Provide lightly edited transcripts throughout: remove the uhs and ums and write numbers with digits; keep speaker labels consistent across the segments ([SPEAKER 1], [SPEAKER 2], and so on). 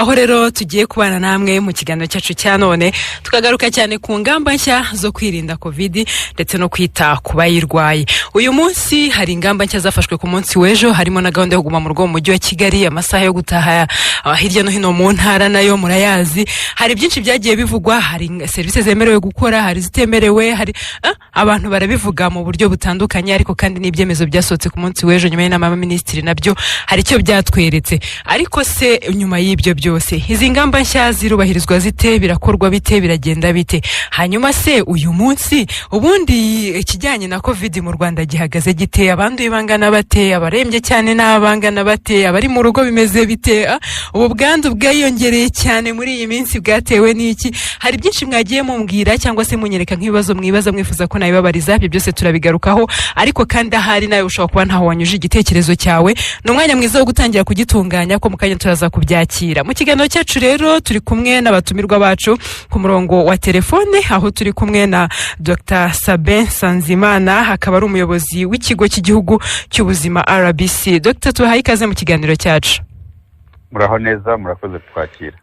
[SPEAKER 1] aho rero tugiye kubana namwe mu kiganiro cyacu cya none tukagaruka cyane ku ngamba nshya zo kwirinda covid ndetse no kwita ku bayirwaye. Uyu munsi hari ingamba nshya zafashwe ku munsi w'ejo, harimo na gahunda yo kuguma mu rugo mu mujyi wa Kigali, amasaha yo gutaha hirya no hino mu ntara nayo murayazi. Hari byinshi byagiye bivugwa, hari service zemerewe gukora, hari zitemerewe, hari abantu barabivuga mu buryo butandukanye, ariko kandi n'ibyemezo byasohotse ku munsi w'ejo nyuma y'inama y'abaminisitiri nabyo hari icyo byatweretse. Ariko se nyuma y'ibyo byose izi ngamba nshya zirubahirizwa zite, birakorwa bite, biragenda bite? Hanyuma se uyu munsi ubundi ikijyanye na covid mu Rwanda gihagaze gite? Abanduye bangana bate? Abarembye cyane n'abangana bate? Abari mu rugo bimeze bite? Ubu bwandu bwiyongereye cyane muri iyi minsi bwatewe n'iki? Hari byinshi mwagiye mumbwira cyangwa se munyereka nk'ibibazo mwibaza mwifuza ko nabibabariza, ibyo byose turabigarukaho. Ariko kandi ahari nawe ushobora kuba ntaho wanyuje igitekerezo cyawe, n'umwanya mwiza wo gutangira kugitunganya ko mukanya turaza kubyakira. Mu kiganiro cyacu rero turi kumwe n'abatumirwa bacu ku murongo wa telefone, aho turi kumwe na Dr. Sabin Sanzimana, akaba ari umuyobozi w'ikigo cy'igihugu cy'ubuzima RBC. Dr. tubahaye ikaze mu kiganiro cyacu.
[SPEAKER 2] Muraho neza, murakoze twakira.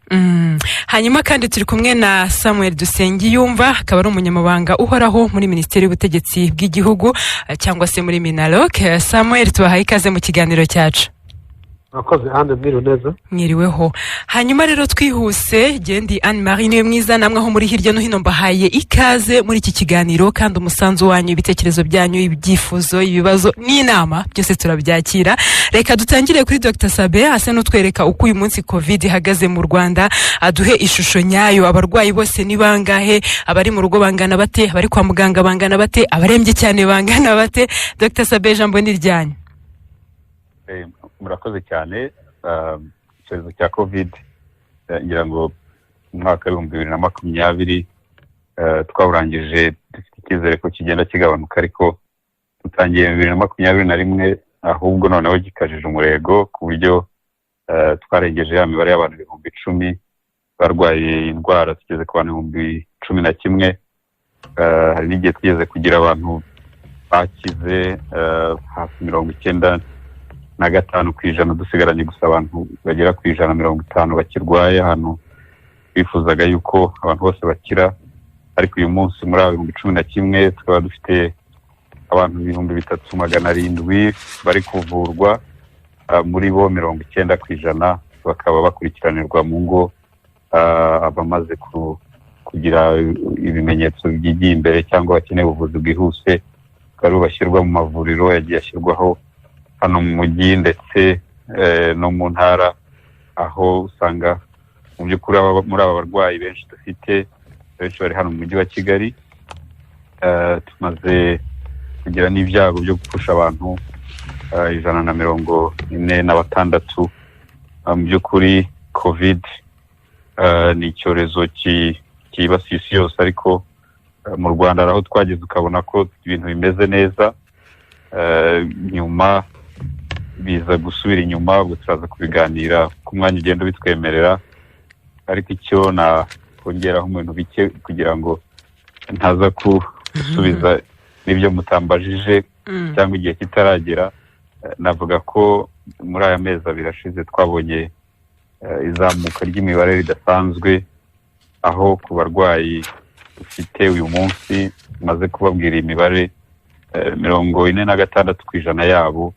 [SPEAKER 1] Hanyuma kandi turi kumwe na Samuel Dusengiyumva, akaba ari umunyamabanga uhoraho muri Minisiteri y'Ubutegetsi bw'Igihugu cyangwa se muri Minaloc. Samuel tubahaye ikaze mu kiganiro cyacu.
[SPEAKER 3] Murakoze hande mwiriwe neza.
[SPEAKER 1] Mwiriweho. Hanyuma rero twihuse, gendi Anne Marie niwe mwiza, namwe aho muri hirya no hino mbahaye ikaze muri iki kiganiro, kandi umusanzu wanyu, ibitekerezo byanyu, ibyifuzo, ibibazo n'inama byose turabyakira. Reka dutangire kuri Dr. Sabe, ase n'utwereka uko uyu munsi covid ihagaze mu Rwanda, aduhe ishusho nyayo. Abarwayi bose ni bangahe? Abari mu rugo bangana bate? Abari kwa muganga bangana bate? Abarembye cyane bangana bate? Dr. Sabe, jambo ni ryanyu.
[SPEAKER 2] Murakoze cyane. Icyorezo cya covid ngira ngo mu mwaka wa 2020 twawurangije dufite icyizere ko kigenda kigabanuka, ariko tutangiye 2021 ahubwo noneho gikajije umurego ku buryo twarengeje ya mibare y'abantu 10,000 barwaye indwara, tugeze ku bantu 11,000. Hari n'igihe tugeze kugira abantu bakize hafi 95% dusigaranye gusa abantu bagera ku 150 bakirwaye. Hano bifuzaga yuko abantu bose bakira, ariko uyu munsi muri 2011 tukaba dufite abantu 3,700 bari kuvurwa, muri bo 90% bakaba bakurikiranirwa mu ngo. Abamaze kugira ibimenyetso by'igiye imbere cyangwa bakeneye ubuvuzi bwihuse bakaba bashyirwa mu mavuriro yagiye ashyirwaho hano mu mujyi ndetse no mu ntara, aho usanga mu by'ukuri muri aba barwayi benshi dufite benshi bari hano mu mujyi wa Kigali. Tumaze kugira n'ibyago byo gupfusha abantu 146. Mu by'ukuri covid ni icyorezo kibasiye isi yose, ariko mu Rwanda aho twageze ukabona ko ibintu bimeze neza. Nyuma biza gusubira inyuma, ubwo turaza kubiganira ku mwanya ugenda bitwemerera, ariko icyo nakongeraho mu bintu bike kugira ngo ntaza gusubiza n'ibyo mutambajije cyangwa igihe kitaragera. Navuga ko muri aya mezi abiri ashize twabonye izamuka ry'imibare ridasanzwe, aho ku barwayi dufite uyu munsi maze kubabwira imibare 46% yabo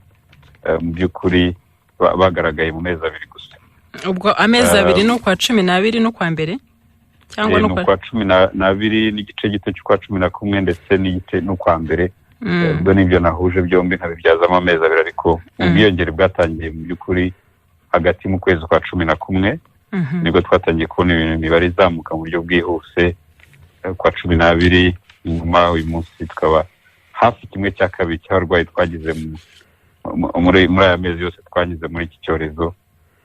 [SPEAKER 2] mu by'ukuri bagaragaye mu mezi abiri gusa.
[SPEAKER 1] Ubwo amezi abiri no kwa 12 no kwa mbere cyangwa no kwa
[SPEAKER 2] 12 n'igice gito cy'ukwa 11 ndetse n'igice no kwa mbere. Ubwo nibyo nahuje byombi nkabibyazamo amezi abiri, ariko ubwiyongere bwatangiye mu by'ukuri hagati mu kwezi kwa 11 nibwo twatangiye kubona imibare izamuka mu buryo bwihuse. Kwa 12 nyuma uyu munsi tukaba hafi 1/2 cy'abarwayi twagize muri aya mezi yose twagize muri iki cyorezo,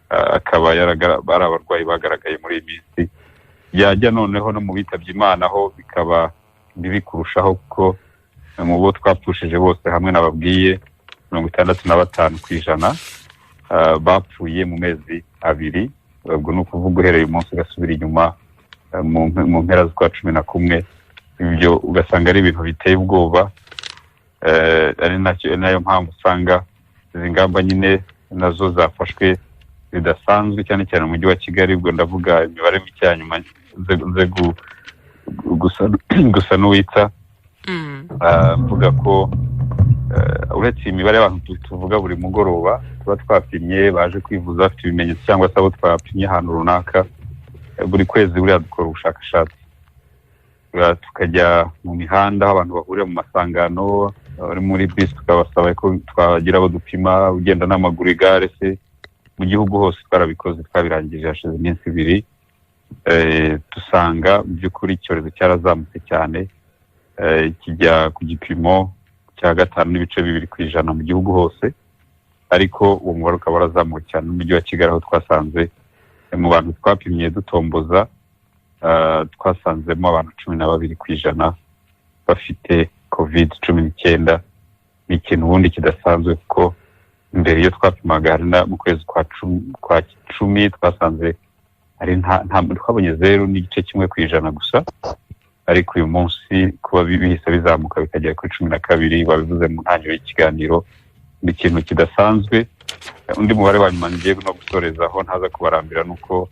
[SPEAKER 2] akaba ari abarwayi bagaragaye muri iyi minsi. Yajya noneho no mu bitabye Imana aho bikaba bibi kurushaho, kuko mu bo twapfushije bose hamwe nababwiye 65% bapfuye mu mezi abiri. Ubwo ni ukuvuga uhereye umunsi ugasubira inyuma mu mpera z'ukwa 11. Ibyo ugasanga ari ibintu biteye ubwoba. Ari nayo mpamvu usanga izi ngamba nyine nazo zafashwe bidasanzwe cyane cyane mu mujyi wa Kigali. Ubwo ndavuga imibare mike nyuma nze gusa n'uwitsa mvuga ko uretse imibare y'abantu tuvuga buri mugoroba tuba twapimye baje kwivuza bafite ibimenyetso cyangwa se abo twapimye ahantu runaka, buri kwezi buriya dukora ubushakashatsi tukajya mu mihanda aho abantu bahurira mu masangano, bari muri bisi tukabasaba ko twagira abo dupima, ugenda n'amaguru, igare se, mu gihugu hose twarabikoze, twabirangije hashize iminsi 2. Dusanga mu by'ukuri icyorezo cyarazamutse cyane, kijya ku gipimo cya 5.2% mu gihugu hose, ariko uwo mubare ukaba warazamuwe cyane mu mujyi wa Kigali aho twasanze mu bantu twapimye dutomboza twasanzemo abantu 12% bafite COVID-19. Ni ikintu ubundi kidasanzwe kuko mbere iyo twapimaga mu kwezi kwa 10 twasanze ari twabonye 0.1% gusa, ariko uyu munsi kuba bihise bizamuka bikagera kuri 12, babivuze mu ntangiriro y'ikiganiro. Ni ikintu kidasanzwe. Undi mubare wa nyuma ngiye no gusorezaho ntaza kubarambira nuko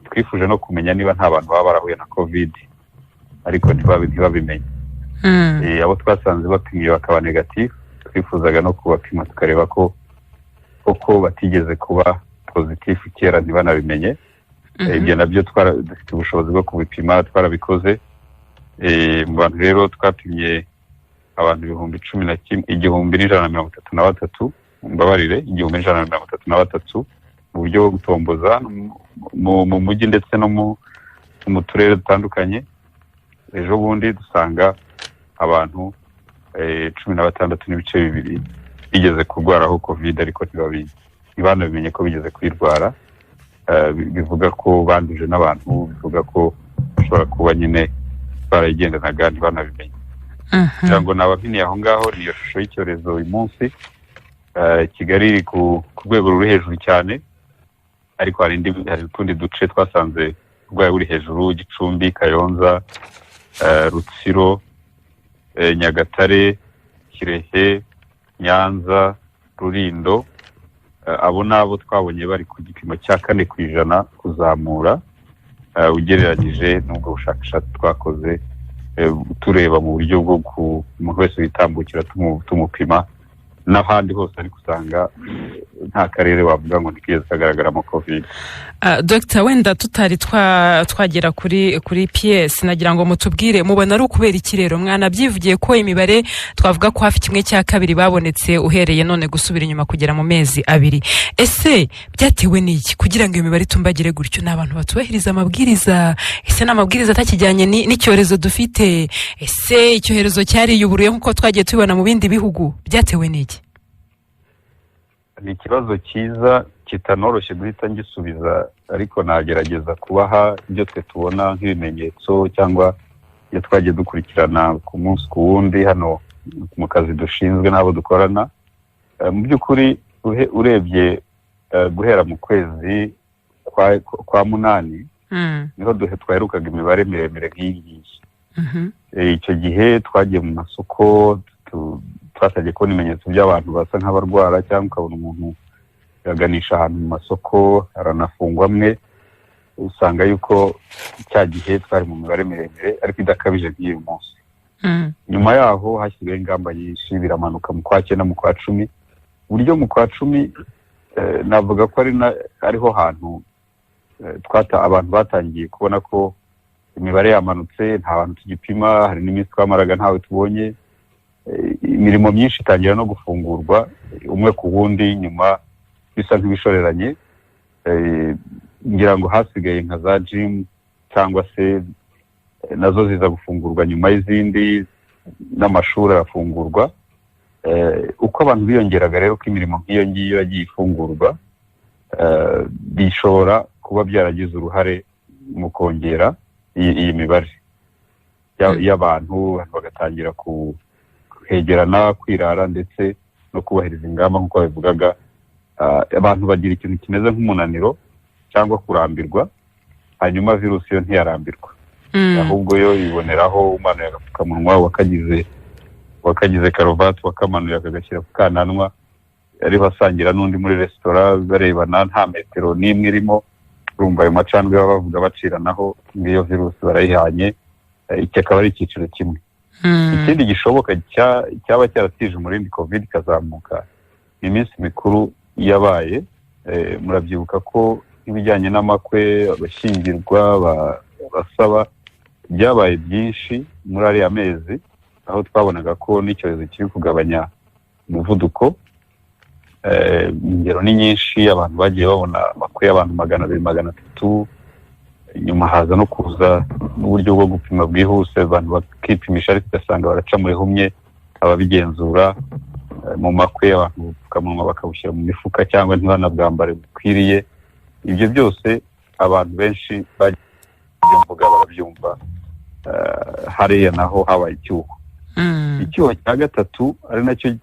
[SPEAKER 2] twifuje no kumenya niba nta bantu baba barahuye na COVID ariko ntibabimenye. Abo twasanze bapimye bakaba negative, twifuzaga no kubapima tukareba ko koko batigeze kuba positive kera ntibanabimenye. Ibyo nabyo dufite ubushobozi bwo kubipima, twarabikoze. Mu bantu rero twapimye abantu 11,133, mbabarire 1133 mu buryo bwo gutomboza mu mujyi ndetse no mu turere dutandukanye. Ejo bundi dusanga abantu 16.2% bigeze kurwaraho COVID ariko ntibanabimenye ko bigeze kwirwara. Bivuga ko banduje n'abantu, bivuga ko bashobora kuba nyine barayigendanaga ntibanabimenye. Ngo nabapiniye aho ngaho niyo shusho y'icyorezo uyu munsi. Kigali iri ku rwego ruri hejuru cyane, ariko hari utundi duce twasanze urwaye buri hejuru: Gicumbi, Kayonza, Rutsiro, Nyagatare, Kirehe, Nyanza, Rulindo. Abo nabo twabonye bari ku gipimo cya 4% kuzamura, ugereranyije n'ubwo bushakashatsi twakoze tureba mu buryo bwo umuntu wese witambukira tumupima. N'ahandi hose ari kusanga nta karere wavuga ngo ntikigeze kagaragaramo COVID.
[SPEAKER 1] Dr. Wenda tutari twagera kuri PS, nagira ngo mutubwire mubona ari ukubera iki rero mwana byivugiye ko imibare twavuga ko hafi 1/2 babonetse uhereye none gusubira inyuma kugera mu mezi 2. Ese byatewe n'iki kugira ngo iyo mibare tumbagire gutyo? N'abantu batubahiriza amabwiriza? Ese n'amabwiriza atakijyanye n'icyorezo dufite? Ese icyorezo cyari yuburuye nkuko twagiye tubibona mu bindi bihugu? Byatewe n'iki?
[SPEAKER 2] Ni ikibazo cyiza kitanoroshye guhita ngisubiza, ariko nagerageza kubaha ibyo twe tubona nk'ibimenyetso cyangwa iyo twagiye dukurikirana ku munsi ku wundi hano mu kazi dushinzwe n'abo dukorana. Mu by'ukuri urebye guhera mu kwezi kwa 8 niho twaherukaga imibare miremire nk'iyi. Icyo gihe twagiye mu masoko, twasabye kubona ibimenyetso by'abantu basa nk'abarwara, cyangwa ukabona umuntu yaganisha ahantu mu masoko aranafungwa amwe. Usanga yuko cya gihe twari mu mibare miremire ariko idakabije nk'iyo munsi. Nyuma yaho hashyizweho ingamba nyinshi, biramanuka mu kwa 9 mu kwa 10. Buryo mu kwa 10 navuga ko ariho hantu abantu batangiye kubona ko imibare yamanutse, nta bantu tugipima, hari n'iminsi twamaraga ntawe tubonye. Imirimo myinshi itangira no gufungurwa umwe ku wundi, nyuma bisa nk'ibishoreranye. Ngira ngo hasigaye nka za gym cyangwa se nazo ziza gufungurwa nyuma y'izindi, n'amashuri arafungurwa. Uko abantu biyongeraga rero ko imirimo nk'iyo ngiyo yagiye ifungurwa, bishobora kuba byaragize uruhare mu kongera iyi mibare y'abantu bagatangira kwegerana, kwirara ndetse no kubahiriza ingamba nk'uko babivugaga. Abantu bagira ikintu kimeze nk'umunaniro cyangwa kurambirwa, hanyuma virusi yo ntiyarambirwa, ahubwo yo iboneraho umanuye agapfukamunwa, wakagize karuvati wakamanuye akagashyira ku kananwa, ari basangira n'undi muri restaurant barebana nta metero n'imwe irimo, urumva ayo macandwe baba bavuga baciranaho ngiyo virusi barayihanye. Iki akaba ari icyiciro kimwe. Ikindi gishoboka cyaba cyaratije umurindi covid kazamuka iminsi mikuru yabaye. Murabyibuka ko ibijyanye n'amakwe, abashyingirwa, basaba byabaye byinshi muri ariya mezi, aho twabonaga ko n'icyorezo kiri kugabanya umuvuduko. Ingero ni nyinshi, abantu bagiye babona amakwe y'abantu 200, 300. Nyuma haza no kuza n'uburyo bwo gupima bwihuse, abantu bakipimisha ariko ugasanga baraca muri humye ababigenzura. Mu makwe abantu ubupfukamunwa bakabushyira mu mifuka cyangwa ntibanabwambare bikwiriye. Ibyo byose abantu benshi babyumva barabyumva. Hariya naho habaye icyuho. Icyuho cya gatatu ari nacyo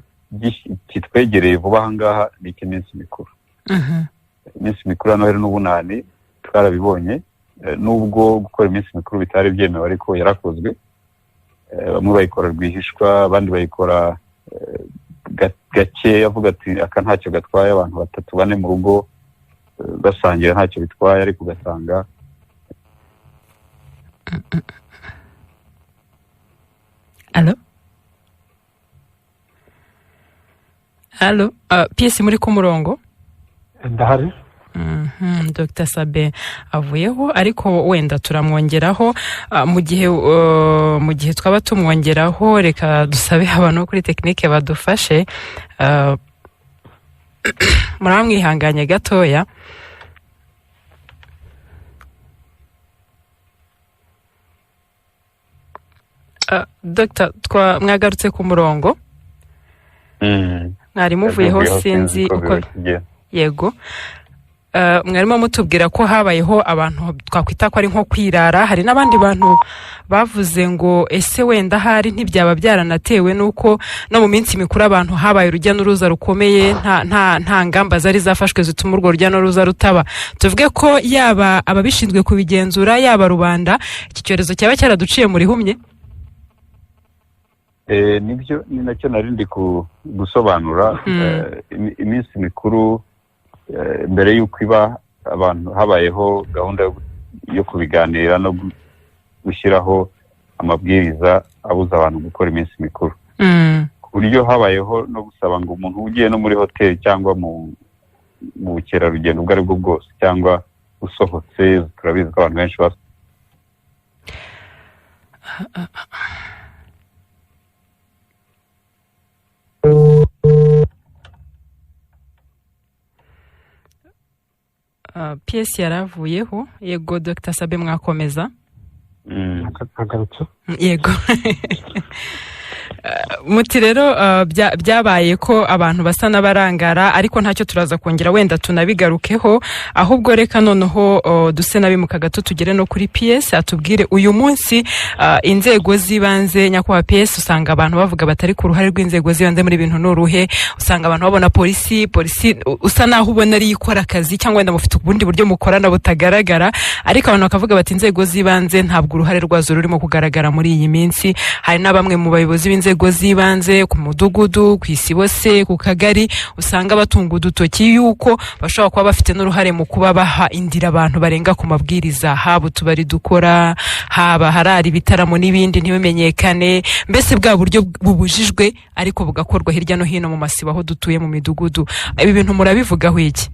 [SPEAKER 2] kitwegereye vuba aha ngaha ni icy'iminsi mikuru. Iminsi mikuru ya Noheli n'Ubunani twarabibonye, nubwo gukora iminsi mikuru bitari byemewe ariko yarakozwe. Bamwe bayikora rwihishwa, abandi bayikora gake, avuga ati aka ntacyo gatwaye, abantu 3, 4 mu rugo basangira ntacyo bitwaye, ariko ugasanga
[SPEAKER 1] Allo, PS muri ku murongo?
[SPEAKER 3] Ndahari.
[SPEAKER 1] Dr. Sabe avuyeho, ariko wenda turamwongeraho mu gihe twaba tumwongeraho. Reka dusabe abantu kuri technique badufashe. Muramwihanganye gatoya. Dr. mwagarutse ku murongo? Mwari muvuyeho sinzi uko. Yego. Mwarimo mutubwira ko habayeho abantu twakwita ko ari nko kwirara. Hari n'abandi bantu bavuze ngo ese wenda hari ntibyaba byaranatewe nuko no mu minsi mikuru abantu habaye urujya n'uruza rukomeye, nta ngamba zari zafashwe zituma urwo rujya n'uruza rutaba. Tuvuge ko yaba ababishinzwe kubigenzura, yaba rubanda, iki cyorezo cyaba cyaraduciye muri humye.
[SPEAKER 2] Nibyo ni nacyo narindi gusobanura. Iminsi mikuru mbere y'uko iba, abantu habayeho gahunda yo kubiganira no gushyiraho amabwiriza abuza abantu gukora iminsi mikuru. Ku buryo habayeho no gusaba ngo umuntu ugiye no muri hoteli cyangwa mu bukerarugendo ubwo ari bwo bwose cyangwa usohotse, turabizi ko abantu benshi
[SPEAKER 1] PS yaravuyeho. Yego Dr. Sabe mwakomeza. Yego. Muti rero byabaye ko abantu basa n'abarangara, ariko ntacyo turaza kongera wenda tunabigarukeho. Ahubwo reka noneho duse nabimuka gato tugere no kuri PS atubwire uyu munsi inzego z'ibanze. Nyakubahwa PS, usanga abantu bavuga batari ku ruhare rw'inzego z'ibanze muri bintu n'uruhe. Usanga abantu babona polisi usa naho ubona ari ikora akazi, cyangwa wenda mufite ubundi buryo mukorana butagaragara, ariko abantu bakavuga bati inzego z'ibanze ntabwo uruhare rwazo rurimo kugaragara muri iyi minsi. Hari na bamwe mu bayobozi b'inzego z'ibanze ku mudugudu, ku isibo se, ku kagari, usanga batunga udutoki yuko bashobora kuba bafite n'uruhare mu kuba baha indira abantu barenga ku mabwiriza, haba utubari dukora, haba harari ibitaramo n'ibindi ntibimenyekane. Mbese bwa buryo bubujijwe ariko bugakorwa hirya no hino mu masibo aho dutuye mu midugudu. Ibi bintu murabivugaho iki?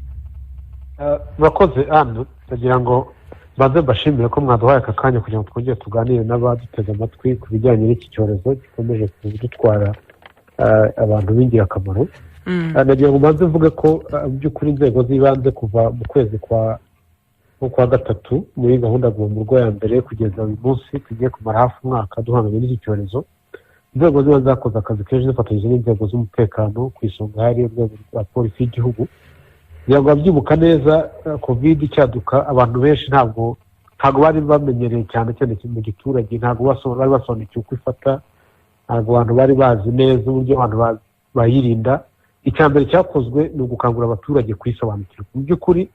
[SPEAKER 3] Murakoze Anne, ndagira ngo baze bashimire ko mwaduhaye aka kanya kugira ngo twongere tuganire n'abaduteze amatwi ku bijyanye n'iki cyorezo gikomeje kudutwara abantu b'ingirakamaro. Ndagira ngo mbanze mvuge ko by'ukuri inzego z'ibanze kuva mu kwezi kwa gatatu muri gahunda GUMA mu rwego ya mbere kugeza uyu munsi tugiye kumara hafi umwaka duhanganye n'iki cyorezo, inzego z'ibanze zakoze akazi kenshi zifatanyije n'inzego z'umutekano, ku isonga hari urwego rwa polisi y'igihugu. Kugira ngo babyibuka neza, covid icyaduka abantu benshi ntabwo bari bamenyereye cyane mu giturage, ntabwo bari basobanukiwe uko ifata, ntabwo abantu bari bazi neza uburyo abantu bayirinda. Icya mbere cyakozwe ni ugukangurira abaturage kwisobanukirwa. Mu by'ukuri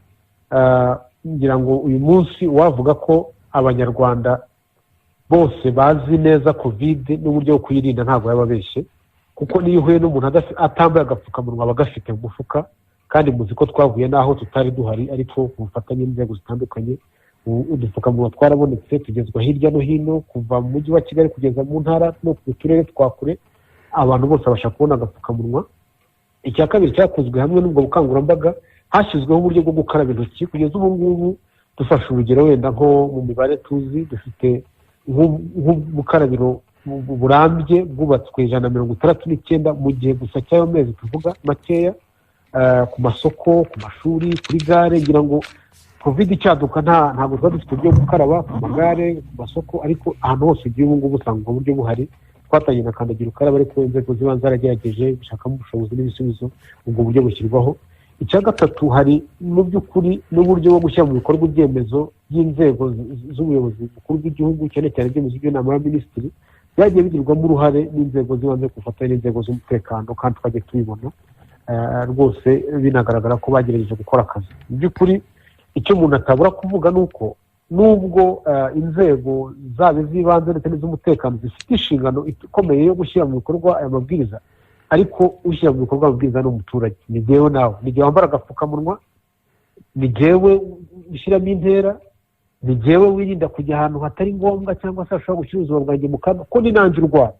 [SPEAKER 3] ngira ngo uyu munsi wavuga ko abanyarwanda bose bazi neza covid n'uburyo bwo kuyirinda ntabwo yababeshye. kuko niyo uhuye n'umuntu atambaye agapfukamunwa aba agafite mu mufuka kandi muzi ko twavuye n'aho tutari duhari ariko ku bufatanye n'inzego zitandukanye udupfukamunwa twarabonetse tugezwa hirya no hino kuva mu mujyi wa Kigali kugeza mu ntara no ku turere twa kure abantu bose babasha kubona agapfukamunwa. Icya kabiri cyakozwe hamwe n'ubwo bukangurambaga hashyizweho uburyo bwo gukaraba intoki kugeza ubu ngubu dufashe urugero wenda nko mu mibare tuzi dufite nk'ubukarabiro burambye bwubatswe 169 mu gihe gusa cy'ayo mezi tuvuga makeya ku masoko ku mashuri kuri gare ngira ngo covid icyaduka ntabwo twari dufite uburyo bwo gukaraba ku magare ku masoko ariko ahantu hose ugiye ubu ngubu usanga ubwo buryo buhari twatangiye na kandagira ukarabe ariko inzego zibanze zaragerageje gushakamo ubushobozi n'ibisubizo ubwo buryo bushyirwaho. Icya gatatu hari mu by'ukuri n'uburyo bwo gushyira mu bikorwa ibyemezo by'inzego z'ubuyobozi bukuru bw'igihugu cyane cyane ibyemezo by'inama y'abaminisitiri byagiye bigirwamo uruhare n'inzego zibanze ku bufatanye n'inzego z'umutekano kandi twagiye tubibona rwose binagaragara ko bagerageje gukora akazi. Mu by'ukuri icyo umuntu atabura kuvuga ni uko nubwo inzego zaba iz'ibanze ndetse n'iz'umutekano zifite inshingano ikomeye yo gushyira mu bikorwa aya mabwiriza ariko ushyira mu bikorwa amabwiriza ni umuturage, ni jyewe nawe, ni jyewe wambara agapfukamunwa, ni jyewe ushyiramo intera, ni jyewe wirinda kujya ahantu hatari ngombwa cyangwa se hashobora gushyira ubuzima bwanjye mu kaga ko ni nanjye urwara.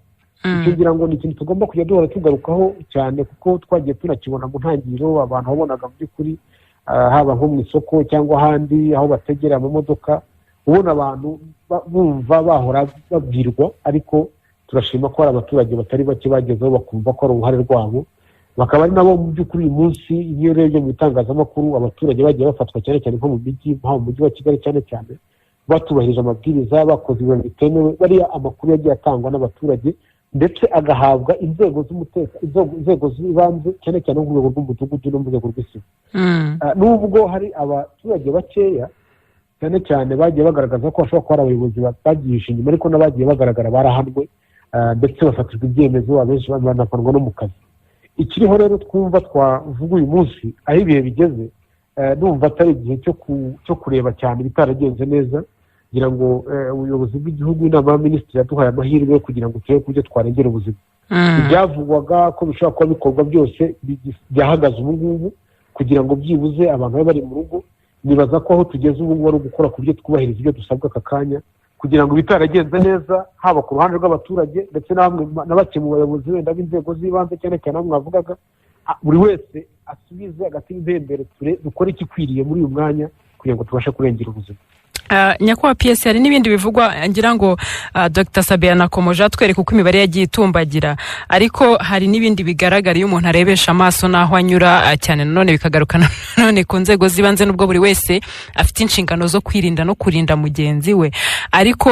[SPEAKER 3] Icyo ngira ngo ni ikintu tugomba kujya duhora tugarukaho cyane kuko twagiye tunakibona mu ntangiriro abantu babonaga mu by'ukuri haba nko mu isoko cyangwa ahandi aho bategera amamodoka ubona abantu bumva bahora babwirwa ariko turashima ko hari abaturage batari bake bagezeho bakumva ko ari uruhare rwabo bakaba ari nabo mu by'ukuri uyu munsi iyo urebye mu bitangazamakuru abaturage bagiye bafatwa cyane cyane nko mu mijyi nko mu mujyi wa Kigali cyane cyane batubahirije amabwiriza bakoze ibintu bitemewe bariya amakuru yagiye atangwa n'abaturage ndetse agahabwa inzego z'umutekano inzego z'ibanze cyane cyane ku rwego rw'umudugudu no mu rwego rw'isibo. Nubwo hari abaturage bakeya cyane cyane bagiye bagaragaza ko bashobora kuba ari abayobozi bagihisha inyuma ariko n'abagiye bagaragara barahanwe ndetse bafatirwa ibyemezo abenshi banavanwa no mu kazi. Ikiriho rero twumva twavuga uyu munsi aho ibihe bigeze numva atari igihe cyo kureba cyane bitaragenze neza kugira ngo ubuyobozi bw'igihugu inama y'abaminisitiri yaduhaye amahirwe kugira ngo turebe kubyo twarengera ubuzima. Ibyavugwaga ko bishobora kuba bikorwa byose byahagaze ubu ngubu kugira ngo byibuze abantu babe bari mu rugo nibaza ko aho tugeze ubu ngubu ari ugukora ku buryo twubahiriza ibyo dusabwa aka kanya kugira ngo bitaragenze neza haba ku ruhande rw'abaturage ndetse na bake mu bayobozi wenda b'inzego z'ibanze cyane cyane aho mwavugaga buri wese asubize agati impembere dukore ikikwiriye muri uyu mwanya kugira ngo tubashe kurengera ubuzima.
[SPEAKER 1] Nyakubahwa PS hari n'ibindi bivugwa ngira ngo Dr Sabia nakomoje atwereka uko imibare yagiye itumbagira ariko hari n'ibindi bigaragara iyo umuntu arebesha amaso naho anyura cyane none bikagaruka none ku nzego zibanze nubwo buri wese afite inshingano zo kwirinda no kurinda mugenzi we ariko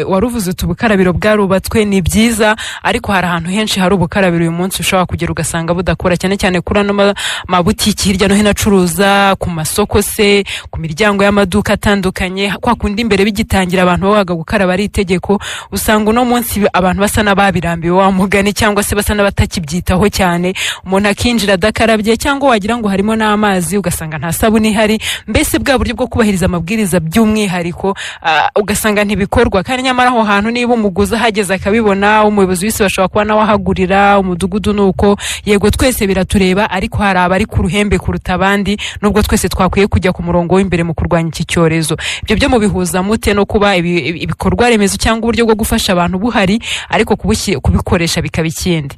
[SPEAKER 1] waruvuze ubukarabiro bwarubatswe ni byiza ariko hari ahantu henshi hari ubukarabiro uyu munsi ushobora kugera ugasanga budakora cyane cyane kuri ano mabutiki hirya no hino acuruza ku masoko se ku miryango y'amaduka atandukanye kwa kundi imbere bigitangira abantu bawaga gukaraba ari itegeko usanga uno munsi abantu basa nababirambiwe wa mugani cyangwa se basa n'abatakibyitaho cyane umuntu akinjira adakarabye cyangwa wagira ngo harimo n'amazi ugasanga nta sabuni ihari mbese bwa buryo bwo kubahiriza amabwiriza by'umwihariko ugasanga ntibikorwa kandi nyamara aho hantu niba umuguzi ahageze akabibona umuyobozi wese bashobora kuba nawe ahagurira umudugudu nuko yego twese biratureba ariko hari abari ku ruhembe kuruta abandi nubwo twese twakwiye kujya ku murongo w'imbere mu kurwanya iki cyorezo. Ibyo byo mubihuza mute no kuba ibikorwa remezo cyangwa uburyo bwo gufasha abantu buhari ariko kubikoresha bikaba ikindi?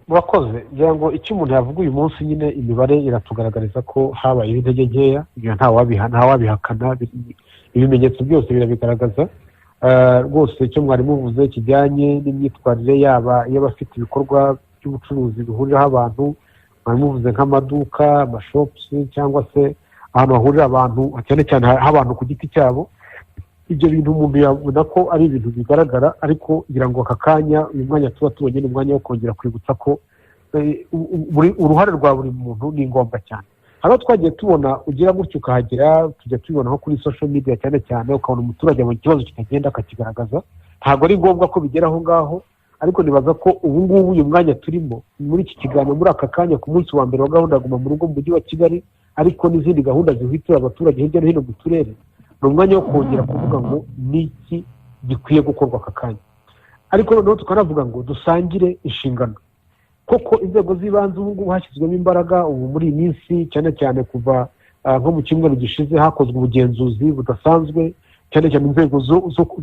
[SPEAKER 3] Murakoze ngira ngo icyo umuntu yavuga uyu munsi nyine imibare iratugaragariza ko habaye intege nkeya ibyo ntawabihakana ibimenyetso byose birabigaragaza rwose icyo mwari muvuze kijyanye n'imyitwarire yaba y'abafite ibikorwa by'ubucuruzi bihuriraho abantu mwari muvuze nk'amaduka amashopusi cyangwa se ahantu hahurira abantu cyane cyane abantu ku giti cyabo ibyo bintu umuntu yabona ko ari ibintu bigaragara ariko ngira ngo aka kanya uyu mwanya tuba tubonye ni umwanya wo kongera kwibutsa ko uruhare rwa buri muntu ni ngombwa cyane. Hano twagiye tubona ugira gutyo ukahagera tujya tubibona nko kuri social media cyane cyane ukabona umuturage mu kibazo kitagenda akakigaragaza ntabwo ari ngombwa ko bigera aho ngaho ariko nibaza ko ubu ngubu uyu mwanya turimo muri iki kiganiro muri aka kanya ku munsi wa mbere wa gahunda Guma mu Rugo mu mujyi wa Kigali ariko n'izindi gahunda zihitira abaturage hirya no hino mu turere ni umwanya wo kongera kuvuga ngo niki gikwiye gukorwa aka kanya. ariko noneho tukanavuga ngo dusangire inshingano koko inzego z'ibanze ubu ngubu hashyizwemo imbaraga ubu muri iyi minsi cyane cyane kuva nko mu cyumweru gishize hakozwe ubugenzuzi budasanzwe cyane cyane inzego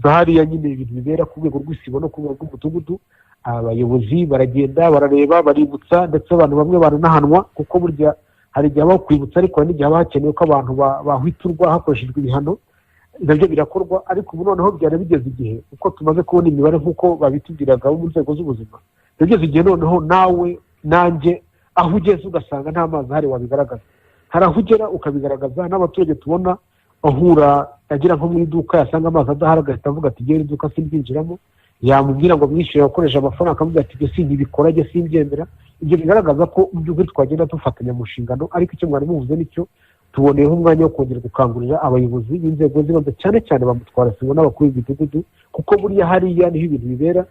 [SPEAKER 3] za hariya nyine ibintu bibera ku rwego rw'isibo no ku rwego rw'umudugudu abayobozi baragenda barareba baributsa ndetse abantu bamwe baranahanwa kuko burya hari igihe habaho kwibutsa ariko hari n'igihe haba hakenewe ko abantu bahwiturwa hakoreshejwe ibihano nabyo birakorwa ariko ubu noneho byari bigeze igihe uko tumaze kubona imibare nk'uko babitubwiraga mu nzego z'ubuzima bigeze igihe noneho nawe nanjye aho ugeze ugasanga nta mazi ahari wabigaragaza hari aho ugera ukabigaragaza n'abaturage tubona ahura agira nko mu iduka yasanga amazi adahari agahita avuga ati ngewe iduka simbyinjiramo yamubwira ngo mwishyure akoresha amafaranga akamubwira ati ibyo sinkibikora njye simbyemera ibyo bigaragaza ko mu by'ukuri twagenda dufatanya mu nshingano ariko icyo mwari muvuze nicyo tuboneyeho umwanya wo kongera gukangurira abayobozi b'inzego z'ibanze cyane cyane bamutwara sibo n'abakuru b'imidugudu kuko buriya hariya niho ibintu bibera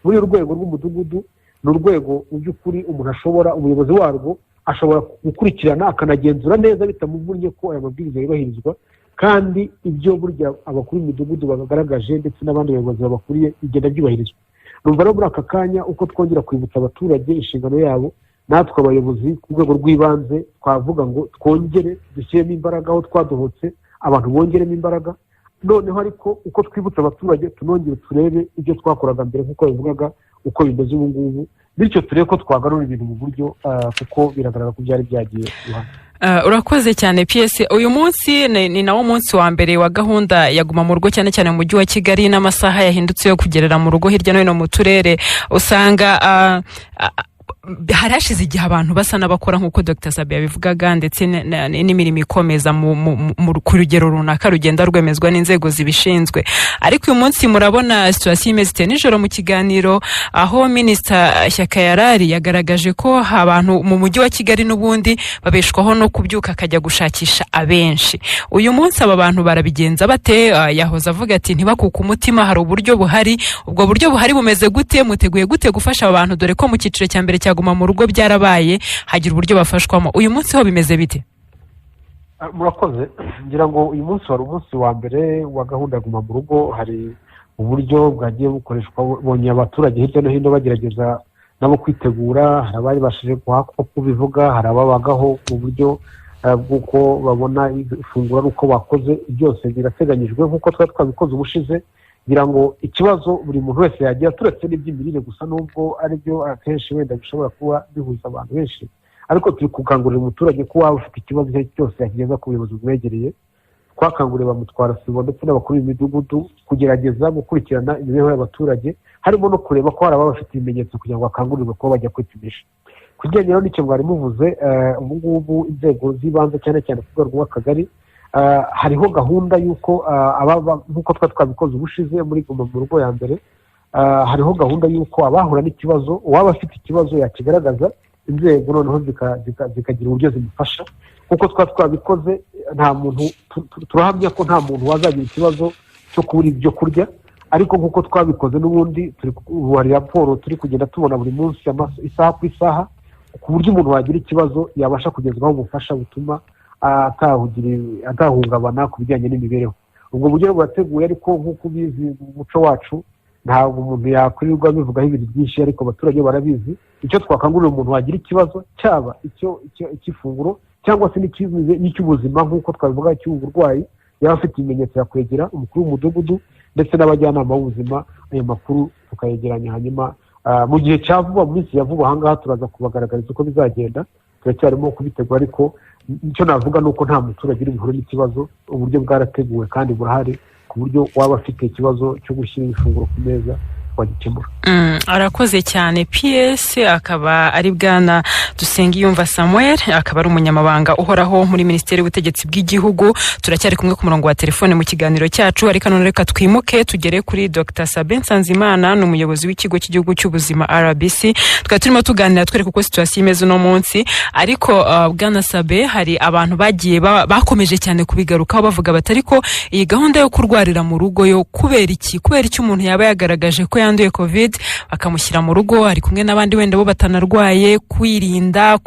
[SPEAKER 3] muri urwego rw'umudugudu ni urwego mu by'ukuri umuntu ashobora umuyobozi warwo ashobora gukurikirana akanagenzura neza bitamuvunnye ko aya mabwiriza yubahirizwa kandi ibyo burya abakuru b'imidugudu bagaragaje ndetse n'abandi bayobozi babakuriye bigenda byubahirizwa numva rero muri aka kanya uko twongera kwibutsa abaturage inshingano yabo natwe abayobozi ku rwego rw'ibanze twavuga ngo twongere dushyiremo imbaraga aho twadohotse abantu bongeremo imbaraga noneho ariko uko twibutsa abaturage tunongere turebe ibyo twakoraga mbere nk'uko bivugaga uko bimeze ubu ngubu bityo turebe ko twagarura ibintu mu buryo kuko biragaragara ko byari byagiye ruhande.
[SPEAKER 1] Urakoze cyane PS uyu munsi ni nawo munsi wa mbere wa gahunda ya guma mu rugo cyane cyane mu mujyi wa Kigali n'amasaha yahindutse yo kugerera mu rugo hirya no hino mu turere usanga harashize igihe abantu basa n'abakora nk'uko Dr Sabe yabivugaga ndetse n'imirimo ikomeza ku rugero runaka rugenda rwemezwa n'inzego zibishinzwe ariko uyu munsi murabona situation imeze nijoro mu kiganiro aho Minister Shyaka yarari yagaragaje ko abantu mu mujyi wa Kigali n'ubundi babeshwaho no kubyuka akajya gushakisha abenshi uyu munsi aba bantu barabigenza bate yahoza avuga ati ntibakuka umutima hari uburyo buhari ubwo buryo buhari bumeze gute muteguye gute gufasha abantu dore ko mu cyiciro cya mbere guma mu rugo byarabaye hagira uburyo bafashwamo uyu munsi ho bimeze bite
[SPEAKER 3] murakoze ngira ngo uyu munsi wari umunsi wa mbere wa gahunda guma mu rugo hari uburyo bwagiye bukoreshwa bonye abaturage hirya no hino bagerageza nabo kwitegura hari abari bashije kuhako kubivuga hari ababagaho mu buryo bw'uko babona ifunguro ari uko bakoze byose birateganyijwe nk'uko twabikoze ubushize ngira ngo ikibazo buri muntu wese yagira turetse n'iby'imirire gusa nubwo ari byo akenshi wenda bishobora kuba bihuza abantu benshi ariko turi gukangurira umuturage ko waba ufite ikibazo icyo cyose yakigeza ku buyobozi bumwegereye twakanguriye bamutwara sibo ndetse n'abakuru b'imidugudu kugerageza gukurikirana imibereho y'abaturage harimo no kureba ko hari ababa bafite ibimenyetso kugira ngo bakangurirwe kuba bajya kwipimisha kugira ngo n'icyo mwari muvuze ubu ngubu inzego z'ibanze cyane cyane ku rwego rw'akagari hariho gahunda y'uko nk'uko twabikoze ubushize muri guma mu rugo ya mbere hariho gahunda y'uko abahura n'ikibazo uwaba afite ikibazo yakigaragaza inzego noneho zikagira uburyo zimufasha nk'uko twabikoze nta muntu turahamya ko nta muntu wazagira ikibazo cyo kubura ibyo kurya ariko nk'uko twabikoze n'ubundi hari raporo turi kugenda tubona buri munsi isaha ku isaha ku buryo umuntu wagira ikibazo yabasha kugezwaho ubufasha butuma atahungabana ku bijyanye n'imibereho ubwo buryo burateguye ariko nk'uko ubizi mu muco wacu ntabwo umuntu yakwirirwa bivugaho ibintu byinshi ariko abaturage barabizi icyo twakangurira umuntu wagira ikibazo cyaba icy'ifunguro cyangwa se n'icy'ubuzima nk'uko twabivuga cy'uburwayi yaba afite ibimenyetso yakwegera umukuru w'umudugudu ndetse n'abajyanama b'ubuzima ayo makuru tukayegeranya hanyuma mu gihe cya vuba mu minsi ya vuba ahangaha turaza kubagaragariza uko bizagenda turacyarimo kubitegura ariko icyo navuga ni uko nta muturage uri buhure n'ikibazo uburyo bwarateguwe kandi burahari ku buryo waba afite ikibazo cyo gushyira ifunguro ku meza wagikemura.
[SPEAKER 1] Arakoze cyane PS akaba ari bwana Dusengiyumva Samuel akaba ari umunyamabanga uhoraho muri Minisiteri y'Ubutegetsi bw'Igihugu turacyari kumwe ku murongo wa telefone mu kiganiro cyacu ariko none reka twimuke tugere kuri Dr Sabe Nsanzimana n'umuyobozi w'ikigo cy'igihugu cy'ubuzima RBC tukaba turimo tuganira twereka uko situation imeze no munsi ariko bwana Sabe hari abantu bagiye bakomeje cyane kubigarukaho bavuga batari ko iyi gahunda yo kurwarira mu rugo yo kubera iki umuntu yaba yagaragaje ko yanduye covid bakamushyira mu rugo ari kumwe n'abandi wenda bo batanarwaye, kwirinda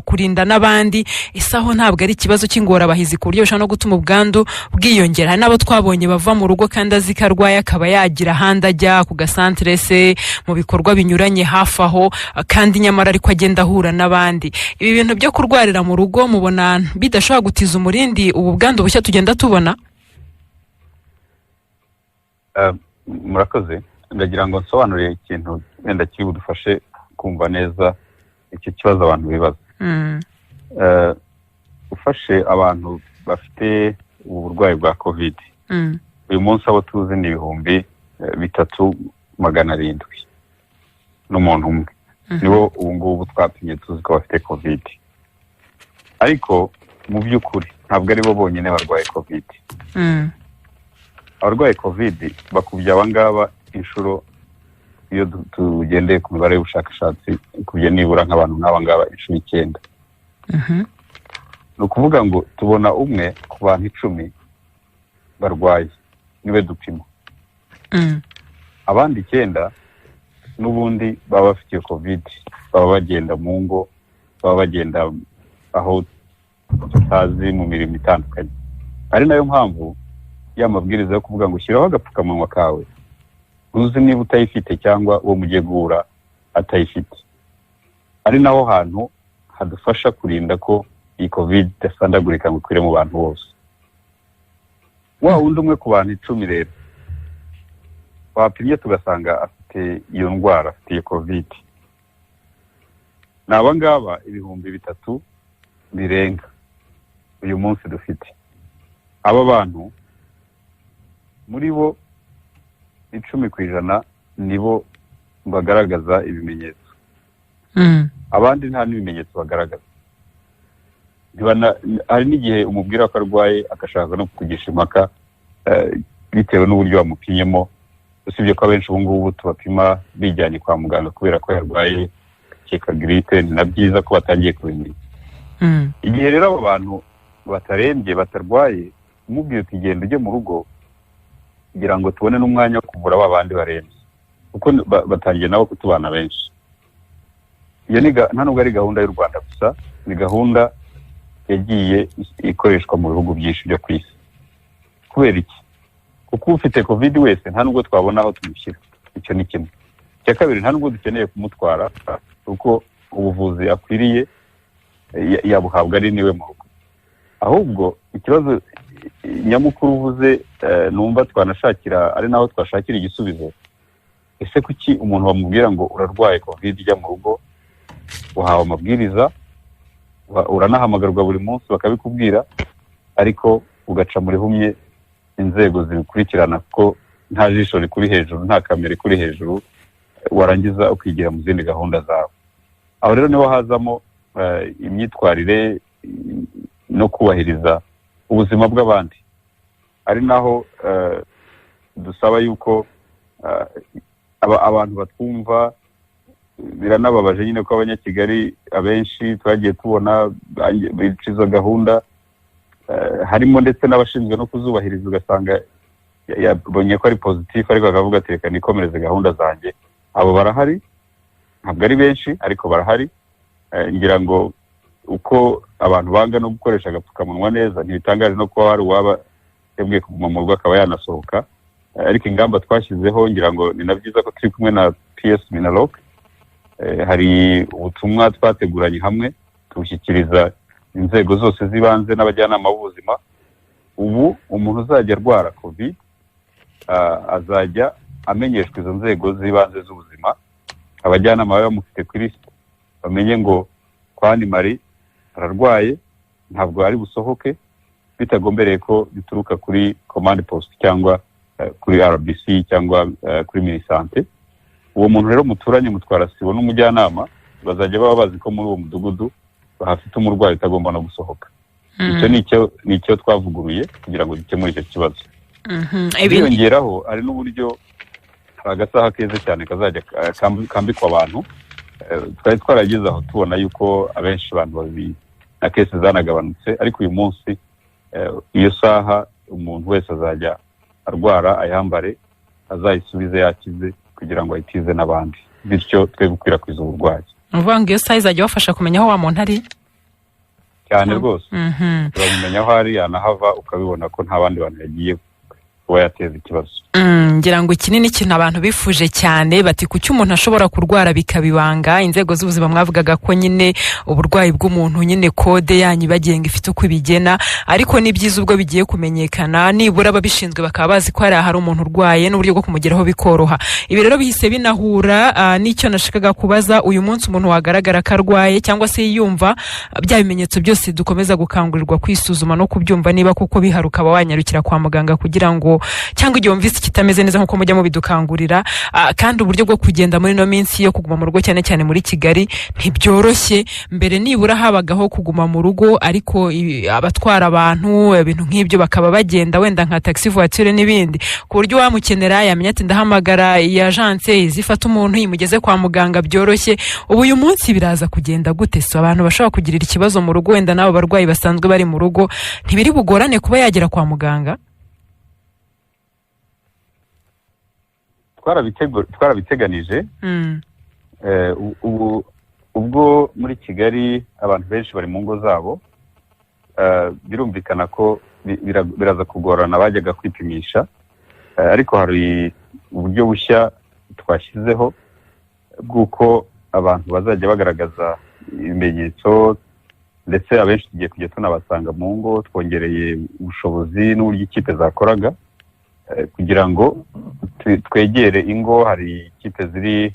[SPEAKER 1] kurinda n'abandi, isaho ntabwo ari ikibazo cy'ingorabahizi ku buryo bishobora no gutuma ubwandu bwiyongera. Hari n'abo twabonye bava mu rugo kandi azi ko arwaye akaba yagira ahandi ajya ku gasantere se mu bikorwa binyuranye hafi aho, kandi nyamara ariko agenda ahura n'abandi. Ibi bintu byo kurwarira mu rugo mubona bidashobora gutiza umurindi ubu bwandu bushya tugenda tubona?
[SPEAKER 2] Murakoze, ndagira ngo nsobanure ikintu wenda kiri budufashe kumva neza icyo kibazo abantu bibaza. Ufashe abantu bafite ubu burwayi bwa covid, uyu munsi abo tuzi ni 3,700 n'umuntu umwe, nibo ubu ngubu twapimye tuzi ko bafite covid. Ariko mu by'ukuri ntabwo ari bo bonyine barwaye covid. Abarwaye covid bakubye abangaba inshuro, iyo tugendeye ku mibare y'ubushakashatsi ikubye nibura nk'abantu nk'abangaba inshuro 9. Ni ukuvuga ngo tubona umwe ku bantu 10 barwaye niwe dupima. Abandi 9 n'ubundi baba bafite covid, baba bagenda mu ngo, baba bagenda aho tutazi mu mirimo itandukanye. Ari nayo mpamvu y'amabwiriza yo kuvuga ngo shyiraho agapfukamunwa kawe uzi niba utayifite cyangwa uwo mugiye guhura atayifite. Ari naho hantu hadufasha kurinda ko iyi covid idasandagurika ngo ikwire mu bantu bose. Wa wundi umwe ku bantu 10 rero bapimye tugasanga afite iyo ndwara, afite iyo covid, ni abangaba 3,000 birenga uyu munsi dufite. Aba bantu muri bo 10% nibo bagaragaza ibimenyetso, abandi nta n'ibimenyetso bagaragaza. Hari n'igihe umubwira ko arwaye agashaka no kukugisha impaka bitewe n'uburyo bamupimyemo, usibye ko abenshi ubu ngubu tubapima bijyanye kwa muganga kubera ko yarwaye keka gripe, ni na byiza ko batangiye kubimenya. Igihe rero abo bantu batarembye batarwaye, umubwira uti genda ujye mu rugo kugira ngo tubone n'umwanya wo kuvura abandi barembye, kuko batangiye nabo kutubana benshi. Iyo nta nubwo ari gahunda y'u Rwanda gusa, ni gahunda yagiye ikoreshwa mu bihugu byinshi byo ku isi. Kubera iki? Kuko ufite covid wese nta nubwo twabona aho tumushyira, icyo ni kimwe. Icya kabiri, nta nubwo dukeneye kumutwara kuko ubuvuzi akwiriye yabuhabwa ari niwe mu rugo. Ahubwo ikibazo nyamukuru uvuze numva twanashakira ari naho twashakira igisubizo, ese kuki umuntu bamubwira ngo urarwaye covid ijya mu rugo, uhawe amabwiriza, uranahamagarwa buri munsi bakabikubwira, ariko ugaca muri humye inzego zibikurikirana ko nta jisho rikuri hejuru, nta kamera ikuri hejuru, warangiza ukigira mu zindi gahunda zawe. Aho rero niho hazamo imyitwarire no kubahiriza ubuzima bw'abandi. Ari naho dusaba yuko abantu batwumva, biranababaje nyine ko abanyakigali abenshi twagiye tubona bica izo gahunda, harimo ndetse n'abashinzwe no kuzubahiriza, ugasanga yabonye ko ari positif ariko akavuga ati reka nikomereze gahunda zanjye. Abo barahari, ntabwo ari benshi ariko barahari. Ngira ngo uko abantu banga no gukoresha agapfukamunwa neza, ntibitangaje no kuba hari uwaba yabwiye kuguma mu rugo akaba yanasohoka. Ariko ingamba twashyizeho ngira ngo ni na byiza ko turi kumwe na PS Minaloc. Hari ubutumwa twateguranye hamwe tubushyikiriza inzego zose z'ibanze n'abajyanama b'ubuzima. Ubu umuntu uzajya arwara covid azajya amenyeshwa izo nzego z'ibanze z'ubuzima, abajyanama baba bamufite kuri list, bamenye ngo kwani Mari ararwaye, ntabwo ari busohoke, bitagombereye ko bituruka kuri command post cyangwa kuri RBC cyangwa kuri Minisante. Uwo muntu rero muturanye mutwara sibo n'umujyanama bazajya baba bazi ko muri uwo mudugudu bahafite umurwayi utagomba no gusohoka. Icyo nicyo twavuguruye kugira ngo gikemure icyo kibazo. Ibiyongeraho ari n'uburyo agasaha keza cyane kazajya kambikwa abantu. Twari twarageze aho tubona yuko abenshi abantu babi na kese zanagabanutse, ariko uyu munsi iyo saha umuntu wese azajya arwara ayambare, azayisubize yakize kugira ngo ayitize n'abandi bityo twe gukwirakwiza uburwayi.
[SPEAKER 1] uvuga ngo iyo saha izajya bafasha kumenya aho wa muntu ari
[SPEAKER 2] cyane rwose uramenya aho ari yanahava ukabibona ko nta bandi bantu yagiye kuba yateza ikibazo.
[SPEAKER 1] ngira ngo iki ni ikintu abantu bifuje cyane bati kuki umuntu ashobora kurwara bikabibanga. Inzego z'ubuzima mwavugaga ko nyine uburwayi bw'umuntu nyine kode yanyu bagenga ifite uko ibigena, ariko ni byiza ubwo bigiye kumenyekana nibura ababishinzwe bakaba bazi ko hari umuntu urwaye n'uburyo bwo kumugeraho bikoroha. Ibi rero bihise binahura n'icyo nashakaga kubaza. Uyu munsi umuntu wagaragara ko arwaye cyangwa se yumva bya bimenyetso byose dukomeza gukangurirwa kwisuzuma no kubyumva niba kuko biharuka wanyarukira kwa muganga kugira ngo cyangwa igihe wumvise kitameze neza nkuko mujya mubidukangurira. Kandi uburyo bwo kugenda muri no minsi yo kuguma mu rugo cyane cyane muri Kigali ntibyoroshye. Mbere nibura habagaho kuguma mu rugo, ariko abatwara abantu ibintu nk'ibyo bakaba bagenda wenda nka taxi voiture n'ibindi, ku buryo wamukenera yamenya ati ndahamagara iyi agence izifata umuntu imugeze kwa muganga byoroshye. Ubu uyu munsi biraza kugenda gute? So abantu bashobora kugirira ikibazo mu rugo, wenda nabo barwayi basanzwe bari mu rugo ntibiri bugorane kuba yagera kwa muganga?
[SPEAKER 2] Twarabiteganije. Ubwo muri Kigali abantu benshi bari mu ngo zabo, birumvikana ko biraza kugorana bajyaga kwipimisha, ariko hari uburyo bushya twashyizeho bw'uko abantu bazajya bagaragaza ibimenyetso, ndetse abenshi tugiye kujya tunabasanga mu ngo. Twongereye ubushobozi n'uburyo ikipe zakoraga kugira ngo twegere ingo. Hari ikipe ziri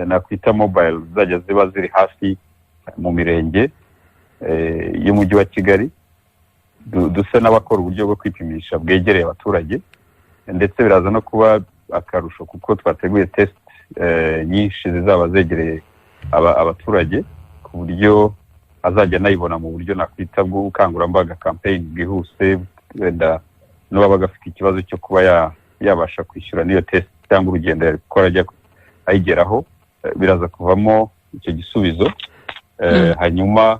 [SPEAKER 2] nakwita mobile zizajya ziba ziri hafi mu mirenge y'umujyi wa Kigali, duse n'abakora uburyo bwo kwipimisha bwegereye abaturage, ndetse biraza no kuba akarusho kuko twateguye test nyinshi zizaba zegereye abaturage ku buryo azajya anayibona mu buryo nakwita bw'ubukangurambaga campaign bwihuse. Wenda n'uwabaga afite ikibazo cyo kuba yabasha kwishyura n'iyo test cyangwa urugendo yari gukora ajya ayigeraho, biraza kuvamo icyo gisubizo. Hanyuma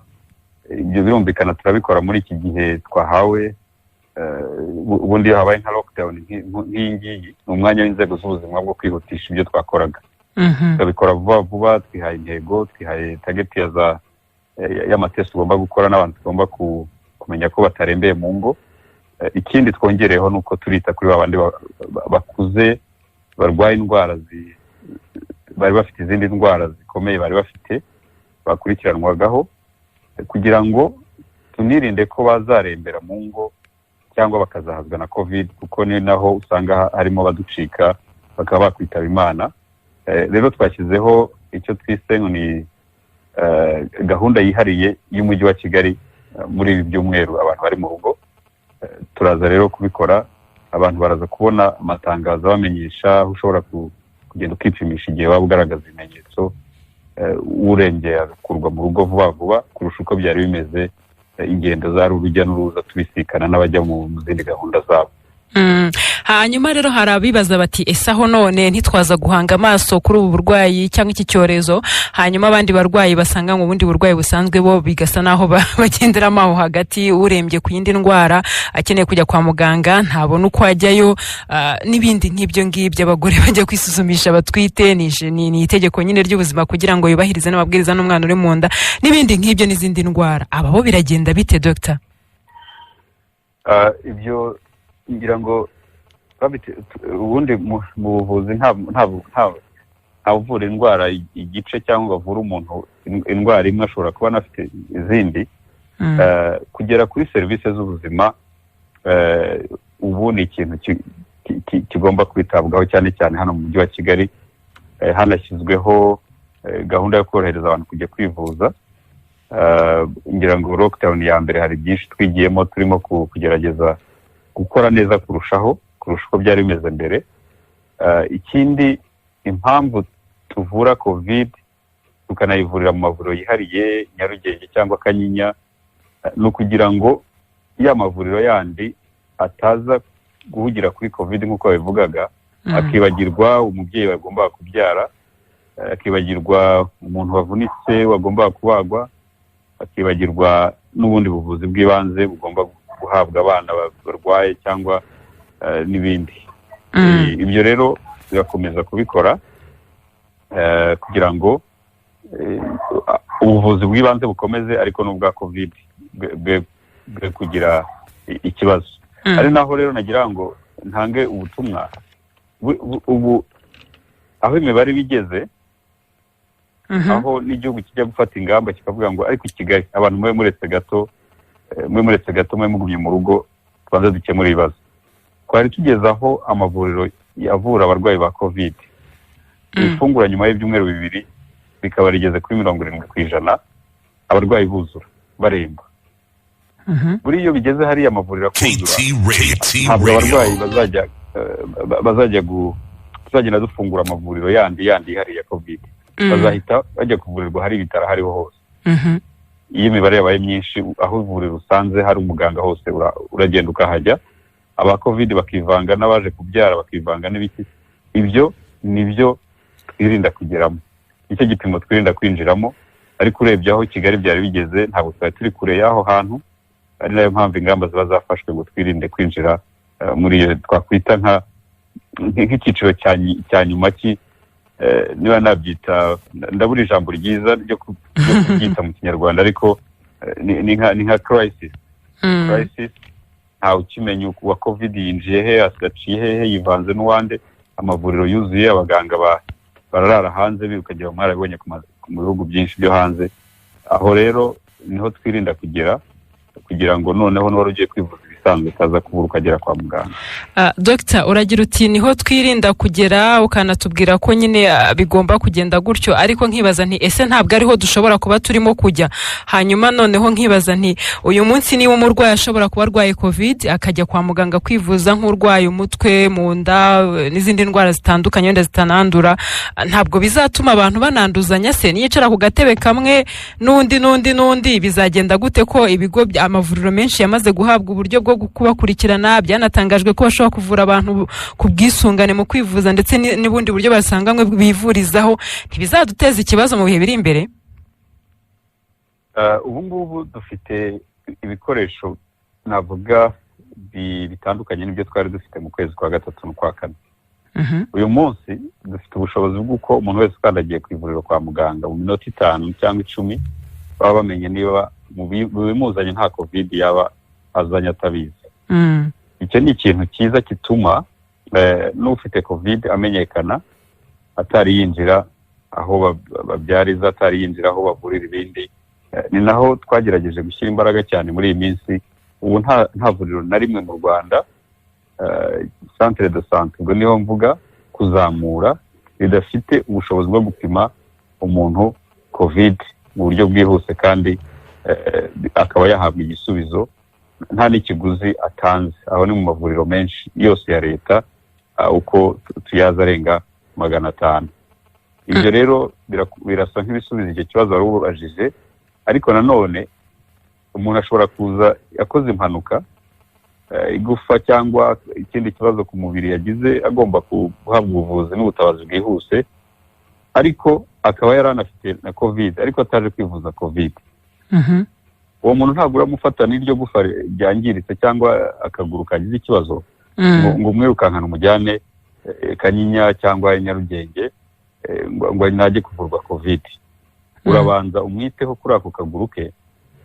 [SPEAKER 2] ibyo birumvikana turabikora muri iki gihe twahawe. Ubundi habaye nka lockdown nk'iyi ngiyi, ni umwanya w'inzego z'ubuzima bwo kwihutisha ibyo twakoraga. Tukabikora vuba vuba, twihaye intego, twihaye target y'amatest ugomba gukora n'abantu tugomba kumenya ko batarembeye mu ngo. Ikindi twongereyeho nuko turita kuri babandi bakuze barwaye indwara bari bafite izindi ndwara zikomeye bari bafite bakurikiranwagaho, kugira ngo tunirinde ko bazarembera mu ngo cyangwa bakazahazwa na covid, kuko ni naho usanga harimo baducika bakaba bakwitaba Imana. Rero twashyizeho icyo twise ni gahunda yihariye y'umujyi wa Kigali muri ibi byumweru abantu bari mu rugo. Turaza rero kubikora, abantu baraza kubona amatangazo bamenyesha aho ushobora kugenda ukipimisha igihe waba ugaragaza ibimenyetso. Urengeye agakurwa mu rugo vuba vuba kurusha uko byari bimeze ingendo zari urujya n'uruza tubisikana n'abajya mu zindi gahunda zabo.
[SPEAKER 1] Hanyuma rero hari abibaza bati ese aho none ntitwaza guhanga amaso kuri ubu burwayi cyangwa iki cyorezo, hanyuma abandi barwayi basanga mu bundi burwayi busanzwe bo bigasa naho bagenderamo aho hagati, urembye ku yindi ndwara akeneye kujya kwa muganga ntabona uko ajyayo, n'ibindi nk'ibyo ngibyo. Abagore bajya kwisuzumisha batwite, ni itegeko nyine ry'ubuzima kugira ngo yubahirize n'amabwiriza n'umwana uri mu nda, n'ibindi nk'ibyo n'izindi ndwara. Aba bo biragenda bite Dr?
[SPEAKER 2] Ibyo ngira ngo ubundi mu buvuzi nta uvura indwara igice cyangwa avura umuntu indwara imwe, ashobora kuba anafite izindi. Kugera kuri serivisi z'ubuzima ubu ni ikintu kigomba kwitabwaho, cyane cyane hano mu mujyi wa Kigali. Hanashyizweho gahunda yo korohereza abantu kujya kwivuza. Ngira ngo lockdown ya mbere hari byinshi twigiyemo, turimo kugerageza gukora neza kurusha uko byari bimeze mbere. Ikindi, impamvu tuvura covid tukanayivurira mu mavuriro yihariye Nyarugenge cyangwa Kanyinya, ni ukugira ngo ya mavuriro yandi ataza guhugira kuri covid nk'uko babivugaga, akibagirwa umubyeyi wagombaga kubyara, akibagirwa umuntu wavunitse wagombaga kubagwa, akibagirwa n'ubundi buvuzi bw'ibanze bugomba guhabwa abana barwaye cyangwa n'ibindi. Ibyo rero bigakomeza kubikora kugira ngo ubuvuzi bw'ibanze bukomeze ariko n'ubwa covid bwe kugira ikibazo. Ari naho rero nagira ngo ntange ubutumwa ubu aho imibare bigeze, aho n'igihugu kijya gufata ingamba kikavuga ngo ariko Kigali abantu mwe muretse gato mwe mugumye mu rugo twanze dukemura ibibazo. Twari tugeze aho amavuriro yavura abarwayi ba covid ifungura nyuma y'ibyumweru 2 bikaba rigeze kuri 70% abarwayi buzura baremba. Buri iyo bigeze hari amavuriro akuzura ntabwo abarwayi bazajya dufungura amavuriro yandi hari ya covid, bazahita bajya kuvurirwa hari ibitaro hariho hose. Iyo imibare yabaye myinshi, aho ivuriro usanze hari umuganga hose uragenda ukahajya, aba covid bakivanga n'abaje kubyara bakivanga n'ibiki. Ibyo nibyo twirinda kugeramo, icyo gipimo twirinda kwinjiramo. Ariko urebye aho Kigali byari bigeze ntabwo twari turi kure y'aho hantu, ari nayo mpamvu ingamba ziba zafashwe ngo twirinde kwinjira muri iyo twakwita nk'icyiciro cya nyuma niba nabyita, ndabura ijambo ryiza ryo kubyita mu Kinyarwanda, ariko ni nka crisis. Ntawe ukimenya uwa covid yinjiye he, asigaciye hehe, yivanze n'uwande. Amavuriro yuzuye, abaganga bararara hanze bikagera mwarabonye mu bihugu byinshi byo hanze. Aho rero niho twirinda kugira ngo noneho n'uwari ugiye kwivuza ibisanzwe utaza kubura ukagera kwa muganga.
[SPEAKER 1] Dr. uragira uti niho twirinda kugera, ukanatubwira ko nyine bigomba kugenda gutyo, ariko nkibaza nti ese ntabwo ariho dushobora kuba turimo kujya? Hanyuma noneho nkibaza nti uyu munsi niba umurwayi ashobora kuba arwaye covid akajya kwa muganga kwivuza nk'urwaye umutwe, mu nda n'izindi ndwara zitandukanye wenda zitanandura, ntabwo bizatuma abantu bananduzanya? Se niyicara ku gatebe kamwe n'undi bizagenda gute ko ibigo amavuriro menshi yamaze guhabwa uburyo bwo kubakurikirana? Byanatangajwe ko bashobora kuvura abantu ku bwisungane mu kwivuza ndetse n'ubundi buryo basanganywe bivurizaho. Ntibizaduteza ikibazo mu bihe biri imbere?
[SPEAKER 2] Ubu ngubu dufite ibikoresho navuga bitandukanye n'ibyo twari dufite mu kwezi kwa 3 no kwa 4. Uyu munsi dufite ubushobozi bw'uko umuntu wese ukandagiye ku ivuriro kwa muganga mu minota 5 cyangwa 10 baba bamenye niba mu bimuzanye nta covid yaba azanye atabizi. Icyo ni ikintu cyiza kituma n'ufite covid amenyekana, atari yinjira aho babyariza, atari yinjira aho bavurira ibindi. Ni naho twagerageje gushyira imbaraga cyane muri iyi minsi. Ubu nta vuriro na rimwe mu Rwanda centre de santé, ubwo niho mvuga kuzamura, ridafite ubushobozi bwo gupima umuntu covid mu buryo bwihuse kandi akaba yahabwa igisubizo nta n'ikiguzi atanze. Aho ni mu mavuriro menshi yose ya leta, uko tuyaza arenga 500. Ibyo rero birasa nk'ibisubizo icyo kibazo wari ubajije. Ariko nanone umuntu ashobora kuza yakoze impanuka, igufa cyangwa ikindi kibazo ku mubiri yagize, agomba guhabwa ubuvuzi n'ubutabazi bwihuse, ariko akaba yaranafite na covid ariko ataje kwivuza covid. Uwo muntu ntabwo uramufata n'iryo gufa ryangiritse cyangwa akaguru kagize ikibazo ngo umwirukankana umujyane Kanyinya cyangwa Nyarugenge ngo najye kuvurwa covid. Urabanza umwiteho kuri ako kaguru ke,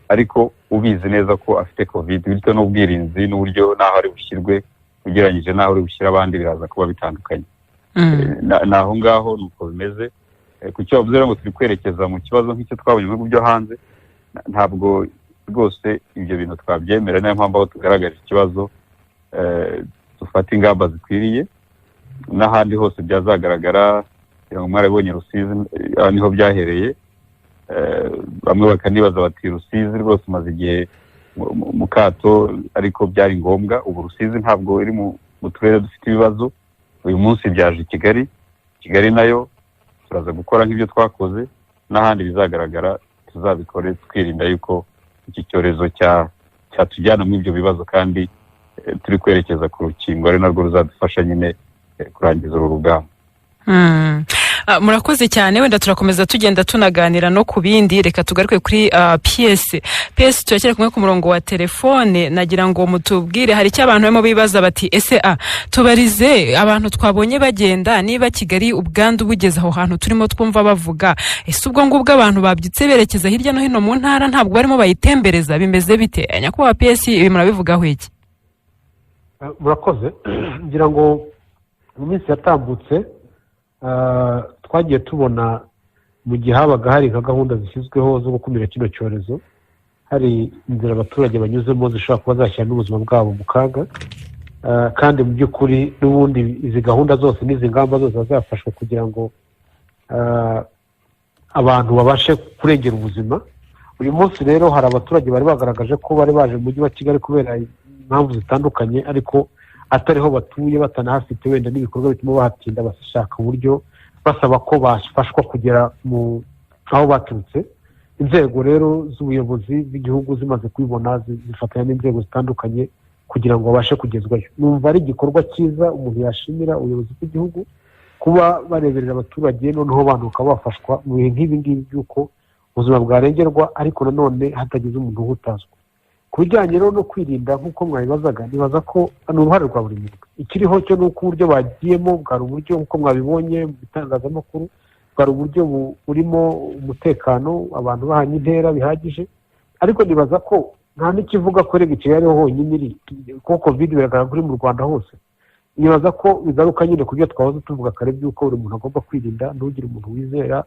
[SPEAKER 2] ariko ubizi neza ko afite covid, bityo n'ubwirinzi n'uburyo naho ari bushyirwe ugereranyije naho ari bushyira abandi biraza kuba bitandukanye. Naho ngaho nuko bimeze. Kucyo bavuze ngo turi kwerekeza mu kibazo nk'icyo twabonye mu bihugu byo hanze, ntabwo rwose ibyo bintu twabyemera. Niyo mpamvu aho tugaragaje ikibazo dufata ingamba zikwiriye. N'ahandi hose byazagaragara, mwarabonye Rusizi niho byahereye. Bamwe bakanibaza bati Rusizi rwose maze igihe mu kato, ariko byari ngombwa. Ubu Rusizi ntabwo iri mu turere dufite ibibazo. Uyu munsi byaje Kigali nayo turaza gukora nk'ibyo twakoze. N'ahandi bizagaragara tuzabikore twirinda yuko iki cyorezo cyatujyana mu ibyo bibazo, kandi turi kwerekeza ku rukingo ari narwo ruzadufasha nyine kurangiza uru rugamba.
[SPEAKER 1] murakoze cyane wenda turakomeza tugenda tunaganira no ku bindi reka tugaruke kuri PS turakira kumwe ku murongo wa telefone nagira ngo mutubwire hari icyo abantu barimo bibaza bati ese tubarize abantu twabonye bagenda niba Kigali ubwandu bugeze aho hantu turimo twumva bavuga ese ubwo ngubwo abantu babyitse berekeza hirya no hino mu ntara ntabwo barimo bayitembereza bimeze bite nyakubahwa PS ibi murabivugaho iki?
[SPEAKER 3] Murakoze ngira ngo mu minsi yatambutse twagiye tubona mu gihe habaga hari nka gahunda zishyizweho zo gukumira kino cyorezo hari inzira abaturage banyuzemo zishobora kuba zashyira n'ubuzima bwabo mu kaga kandi mu by'ukuri n'ubundi izi gahunda zose n'izi ngamba zose zafashwe kugira ngo abantu babashe kurengera ubuzima. Uyu munsi rero hari abaturage bari bagaragaje ko bari baje mu mujyi wa Kigali kubera impamvu zitandukanye ariko atariho batuye batanahafite wenda n'ibikorwa bituma bahatinda bashaka uburyo basaba ko bafashwa kugera mu aho baturutse. Inzego rero z'ubuyobozi bw'igihugu zimaze kwibona zifatanya n'inzego zitandukanye kugira ngo babashe kugezwayo. Numva ari igikorwa cyiza umuntu yashimira ubuyobozi bw'igihugu kuba bareberera abaturage noneho abantu bakaba bafashwa mu bihe nk'ibi ngibi by'uko ubuzima bwarengerwa ariko nanone hatagize umuntu uhutazwa. Ku bijyanye rero no kwirinda nk'uko mwabibazaga nibaza ko ni uruhare rwa buri muntu. Ikiriho cyo ni uko uburyo bagiyemo bwari uburyo nk'uko mwabibonye mu bitangazamakuru bwari uburyo burimo umutekano abantu bahanye intera bihagije ariko nibaza ko nta n'ikivuga ko rege Kigali ariho honyine iri kuko covid biragaragara kuri mu Rwanda hose. Nibaza ko bigaruka nyine ku byo twahoze tuvuga kare by'uko buri muntu agomba kwirinda ntugire umuntu wizera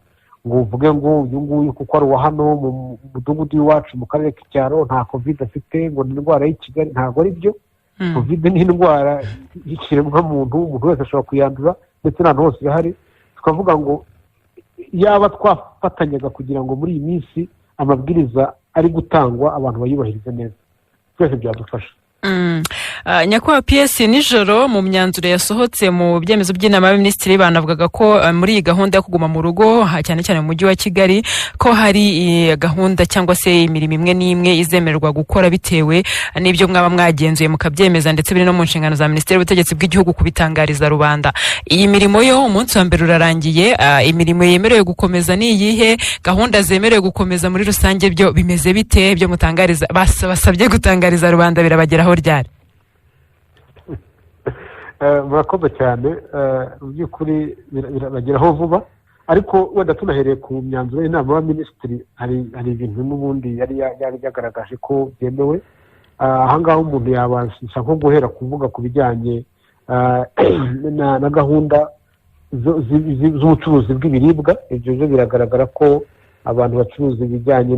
[SPEAKER 3] ngo uvuge ngo uyu nguyu kuko ari uwa hano mu mudugudu w'iwacu mu karere k'icyaro nta covid afite ngo ni indwara y'i Kigali. Ntabwo ari byo. Covid ni indwara y'ikiremwamuntu umuntu wese ashobora kuyandura ndetse n'ahantu hose ihari. Tukavuga ngo yaba twafatanyaga kugira ngo muri iyi minsi amabwiriza ari gutangwa abantu bayubahirize neza twese byadufasha.
[SPEAKER 1] Nyakubahwa PS nijoro mu myanzuro yasohotse mu byemezo by'inama y'abaminisitiri banavugaga ko muri iyi gahunda yo kuguma mu rugo cyane cyane mu mujyi wa Kigali ko hari gahunda cyangwa se imirimo imwe n'imwe izemererwa gukora bitewe n'ibyo mwaba mwagenzuye mukabyemeza ndetse biri no mu nshingano za Minisiteri y'Ubutegetsi bw'Igihugu kubitangariza rubanda. Iyi mirimo yo umunsi wa mbere urarangiye imirimo yemerewe gukomeza ni iyihe gahunda zemerewe gukomeza muri rusange byo bimeze bite byo mutangariza basabye gutangariza rubanda birabageraho ryari?
[SPEAKER 3] Murakoze cyane mu by'ukuri birabageraho vuba ariko wenda tunahereye ku myanzuro y'inama y'abaminisitiri hari ibintu n'ubundi yari yagaragaje ko byemewe. Ahangaha umuntu yabasha nko guhera kuvuga ku bijyanye na gahunda z'ubucuruzi bw'ibiribwa. Ibyo byo biragaragara ko abantu bacuruza ibijyanye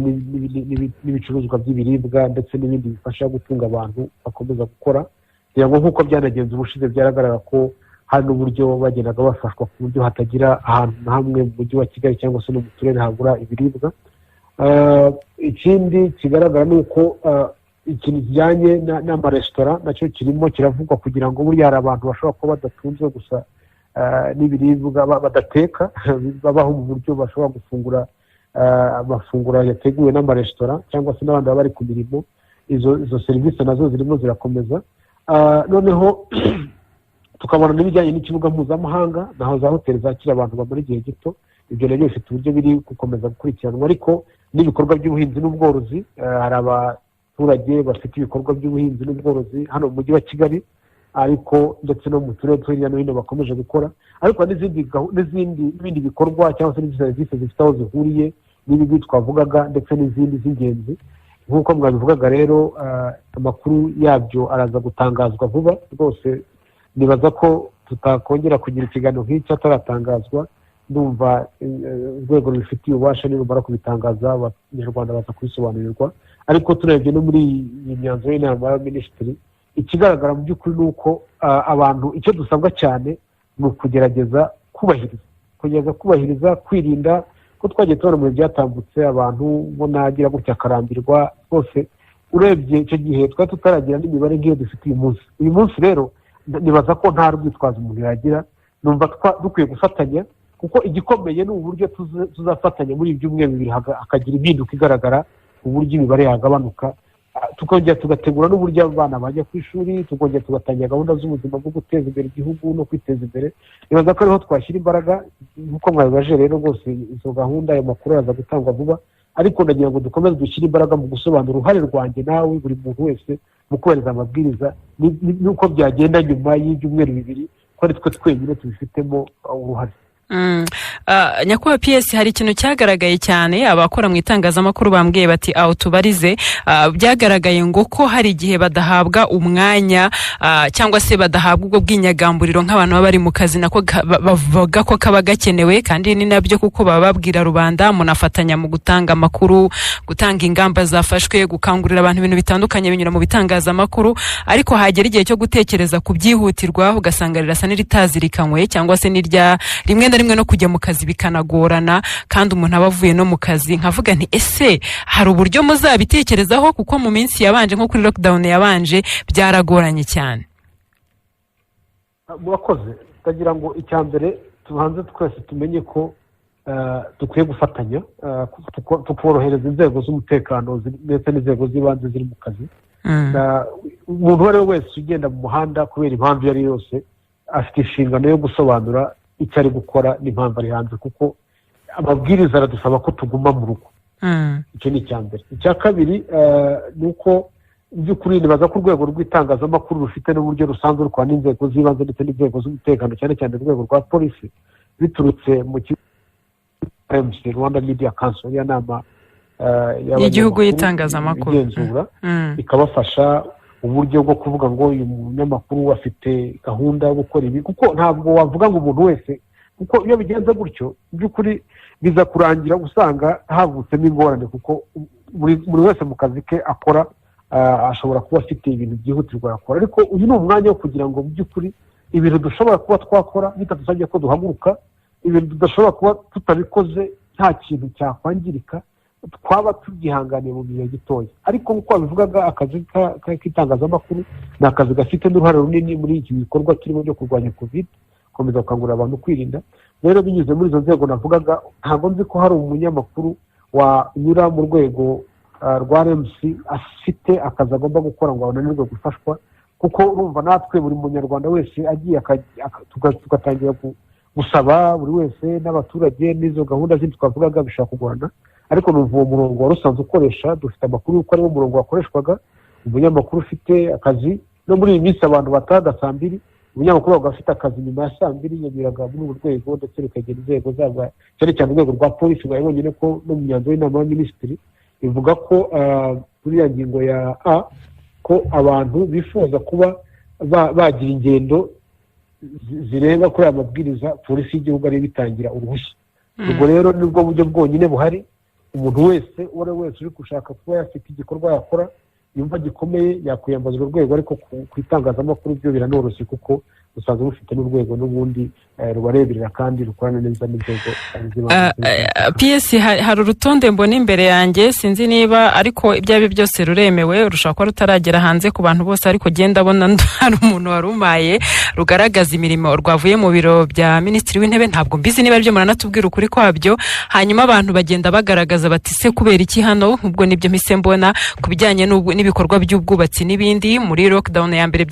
[SPEAKER 3] n'ibicuruzwa by'ibiribwa ndetse n'ibindi bifasha gutunga abantu bakomeza gukora kugira ngo nk'uko byanagenze ubushize byaragaragara ko hari n'uburyo bagendaga bafashwa ku buryo hatagira ahantu na hamwe mu mujyi wa Kigali cyangwa se no mu turere habura ibiribwa. Ikindi kigaragara ni uko ikintu kijyanye n'amaresitora nacyo kirimo kiravugwa kugira ngo burya hari abantu bashobora kuba badatunzwe gusa n'ibiribwa badateka babaho mu buryo bashobora gufungura amafunguro yateguwe n'amaresitora cyangwa se n'abandi baba bari ku mirimo. Izo serivisi nazo zirimo zirakomeza. Noneho tukabona n'ibijyanye n'ikibuga mpuzamahanga naho za hoteli zakira abantu bamara igihe gito. Ibyo nabyo bifite uburyo biri gukomeza gukurikiranwa ariko n'ibikorwa by'ubuhinzi n'ubworozi hari abaturage bafite ibikorwa by'ubuhinzi n'ubworozi hano mu mujyi wa Kigali ariko ndetse no mu turere hirya no hino bakomeje gukora ariko n'ibindi bikorwa cyangwa se n'izindi serivisi zifite aho zihuriye n'ibibi twavugaga ndetse n'izindi z'ingenzi nk'uko mwabivugaga rero. Amakuru yabyo araza gutangazwa vuba rwose. Nibaza ko tutakongera kugira ikiganiro nk'icyo ataratangazwa. Ndumva urwego rubifitiye ububasha nirumara kubitangaza abanyarwanda baza kubisobanurirwa ariko turebye no muri iyi myanzuro y'inama y'abaminisitiri ikigaragara mu by'ukuri ni uko abantu icyo dusabwa cyane ni ukugerageza kubahiriza kwirinda ko twagiye tubona mu byatambutse abantu bonagira gutya akarambirwa rwose. Urebye icyo gihe twari tutaragira n'imibare nk'iyo dufite uyu munsi rero nibaza ko nta rwitwazo umuntu yagira. Numva dukwiye gufatanya kuko igikomeye ni uburyo tuzafatanya muri ibyumweru bibiri hakagira impinduka igaragara uburyo imibare yagabanuka tukongera tugategura n'uburyo abana bajya ku ishuri, tukongera tugatangira gahunda z'ubuzima bwo guteza imbere igihugu no kwiteza imbere. Nibaza ko ariho twashyira imbaraga nk'uko mwabibaje rero rwose izo gahunda, ayo makuru araza gutangwa vuba, ariko ndagira ngo dukomeze dushyire imbaraga mu gusobanura uruhare rwanjye nawe buri muntu wese mu kubahiriza amabwiriza n'uko byagenda nyuma y'ibyumweru 2 ko ari twe twenyine tubifitemo uruhare.
[SPEAKER 1] Nyakubahwa PS, hari ikintu cyagaragaye cyane abakora mu itangazamakuru bambwiye bati aho tubarize, byagaragaye ngo ko hari igihe badahabwa umwanya cyangwa se badahabwa ubwo bw'inyagamburiro nk'abantu baba bari mu kazi nako bavuga ko kaba gakenewe, kandi ni nabyo kuko baba babwira rubanda munafatanya mu gutanga amakuru, gutanga ingamba zafashwe, gukangurira abantu ibintu bitandukanye binyura mu bitangazamakuru, ariko hagera igihe cyo gutekereza ku byihutirwa ugasanga rirasa n'iritazirikanywe cyangwa se n'irya rimwe no kujya mu kazi bikanagorana, kandi umuntu aba avuye no mu kazi. Nkavuga nti ese hari uburyo muzabitekerezaho, kuko mu minsi yabanje nko kuri lockdown yabanje byaragoranye cyane?
[SPEAKER 3] Murakoze. Ndagira ngo icyambere tubanze twese tumenye ko dukwiye gufatanya tukorohereza inzego z'umutekano ndetse n'inzego z'ibanze ziri mu kazi. Umuntu uwo ari we wese ugenda mu muhanda kubera impamvu iyo ari yose afite inshingano yo gusobanura icyo ari gukora n'impamvu ari hanze, kuko amabwiriza aradusaba ko tuguma mu rugo. Icyo ni icyambere. Icya kabiri ni uko by'ukuri nibaza ko urwego rw'itangazamakuru rufite n'uburyo rusanzwe rukora n'inzego z'ibanze ndetse n'inzego z'umutekano, cyane cyane urwego rwa polisi biturutse mu Rwanda Media Council, ya nama
[SPEAKER 1] y'igihugu y'itangazamakuru
[SPEAKER 3] igenzura ikabafasha uburyo bwo kuvuga ngo uyu munyamakuru afite gahunda yo gukora ibi, kuko ntabwo wavuga ngo umuntu wese, kuko iyo bigenze gutyo by'ukuri biza kurangira usanga havutsemo ingorane, kuko buri wese mu kazi ke akora ashobora kuba afite ibintu byihutirwa yakora. Ariko uyu ni umwanya wo kugira ngo by'ukuri ibintu dushobora kuba twakora bitadusabye ko duhaguruka, ibintu tudashobora kuba tutabikoze nta kintu cyakwangirika, twaba tubyihanganiye mu gihe gitoya. Ariko nk'uko babivugaga, akazi k'itangazamakuru ni akazi gafite n'uruhare runini muri iki bikorwa kirimo byo kurwanya covid, gukomeza gukangurira abantu kwirinda. Rero binyuze muri izo nzego navugaga, ntabwo nzi ko hari umunyamakuru wanyura mu rwego rwa RMC afite akazi agomba gukora ngo ananirwe gufashwa, kuko urumva natwe buri munyarwanda wese agiye tugatangira gusaba buri wese n'abaturage n'izo gahunda zindi twavugaga bishaka kugorana. Ariko numva uwo murongo wari usanzwe ukoresha, dufite amakuru y'uko ariwo murongo wakoreshwaga, umunyamakuru ufite akazi. No muri iyi minsi abantu bataga saa 2, umunyamakuru wabaga afite akazi nyuma ya saa 2 yanyuraga muri uru rwego ndetse rukagera inzego zabo, cyane cyane urwego rwa polisi. Mwabonye ko no mu myanzuro y'inama y'abaminisitiri ivuga ko kuri ya ngingo ya A ko abantu bifuza kuba bagira ingendo zirenga kuri aya mabwiriza, polisi y'igihugu ari bitangira uruhushya. Ubwo rero nibwo buryo bwonyine buhari. Umuntu wese uwo ari wese uri gushaka kuba yafite igikorwa yakora yumva gikomeye yakwiyambaza urwo rwego, ariko ku itangazamakuru byo biranoroshye kuko usanzwe bufite n'urwego n'ubundi rubareberera kandi rukorana neza n'inzego.
[SPEAKER 1] PS, hari urutonde mbona imbere yanjye, sinzi niba ariko ibyo ari byose ruremewe, rushobora kuba rutaragera hanze ku bantu bose, ariko genda abona hari umuntu warumaye rugaragaza imirimo rwavuye mu biro bya Minisitiri w'Intebe. Ntabwo mbizi niba ibyo muranatubwira ukuri kwabyo. Hanyuma abantu bagenda bagaragaza bati se kubera iki hano? Ubwo nibyo mpise mbona ku bijyanye n'ibikorwa by'ubwubatsi n'ibindi. Muri lockdown ya mbere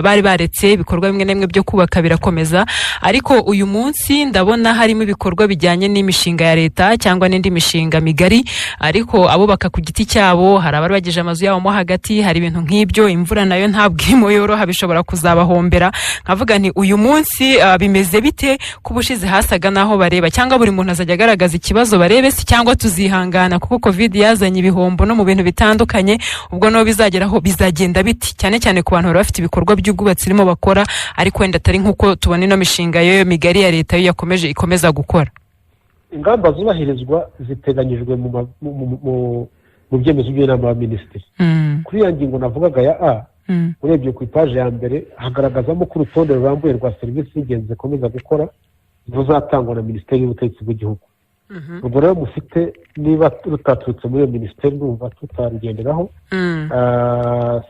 [SPEAKER 1] bari baretse ibikorwa bimwe n'imwe byo kubaka birakomeza, ariko uyu munsi ndabona harimo ibikorwa bijyanye n'imishinga ya leta cyangwa n'indi mishinga migari, ariko abubaka ku giti cyabo, hari abari bageje amazu yabo mo hagati, hari ibintu nk'ibyo. Imvura nayo ntabwo irimo yoroha, bishobora kuzabahombera. Nkavuga nti uyu munsi bimeze bite? Kubushize hasaga naho bareba, cyangwa buri muntu azajya agaragaza ikibazo barebe se, cyangwa tuzihangana kuko covid yazanye ibihombo no mu bintu bitandukanye. Ubwo no bizageraho bizagenda biti, cyane cyane ku bantu bari bafite ibikorwa by'ubwubatsi irimo bakora, ariko wenda atari nk'uko tubona ino mishinga yo migari ya leta yo ikomeza gukora.
[SPEAKER 3] Ingamba zubahirizwa ziteganyijwe mu byemezo by'inama y'abaminisitiri. Kuri ya ngingo navugaga ya A, urebye ku ipaje ya mbere hagaragazamo ko urutonde rurambuye rwa serivisi z'ingenzi zikomeza gukora ruzatangwa na Minisiteri y'Ubutegetsi bw'Igihugu. Ubwo rero mufite, niba rutaturutse muri iyo minisiteri ndumva tutarugenderaho.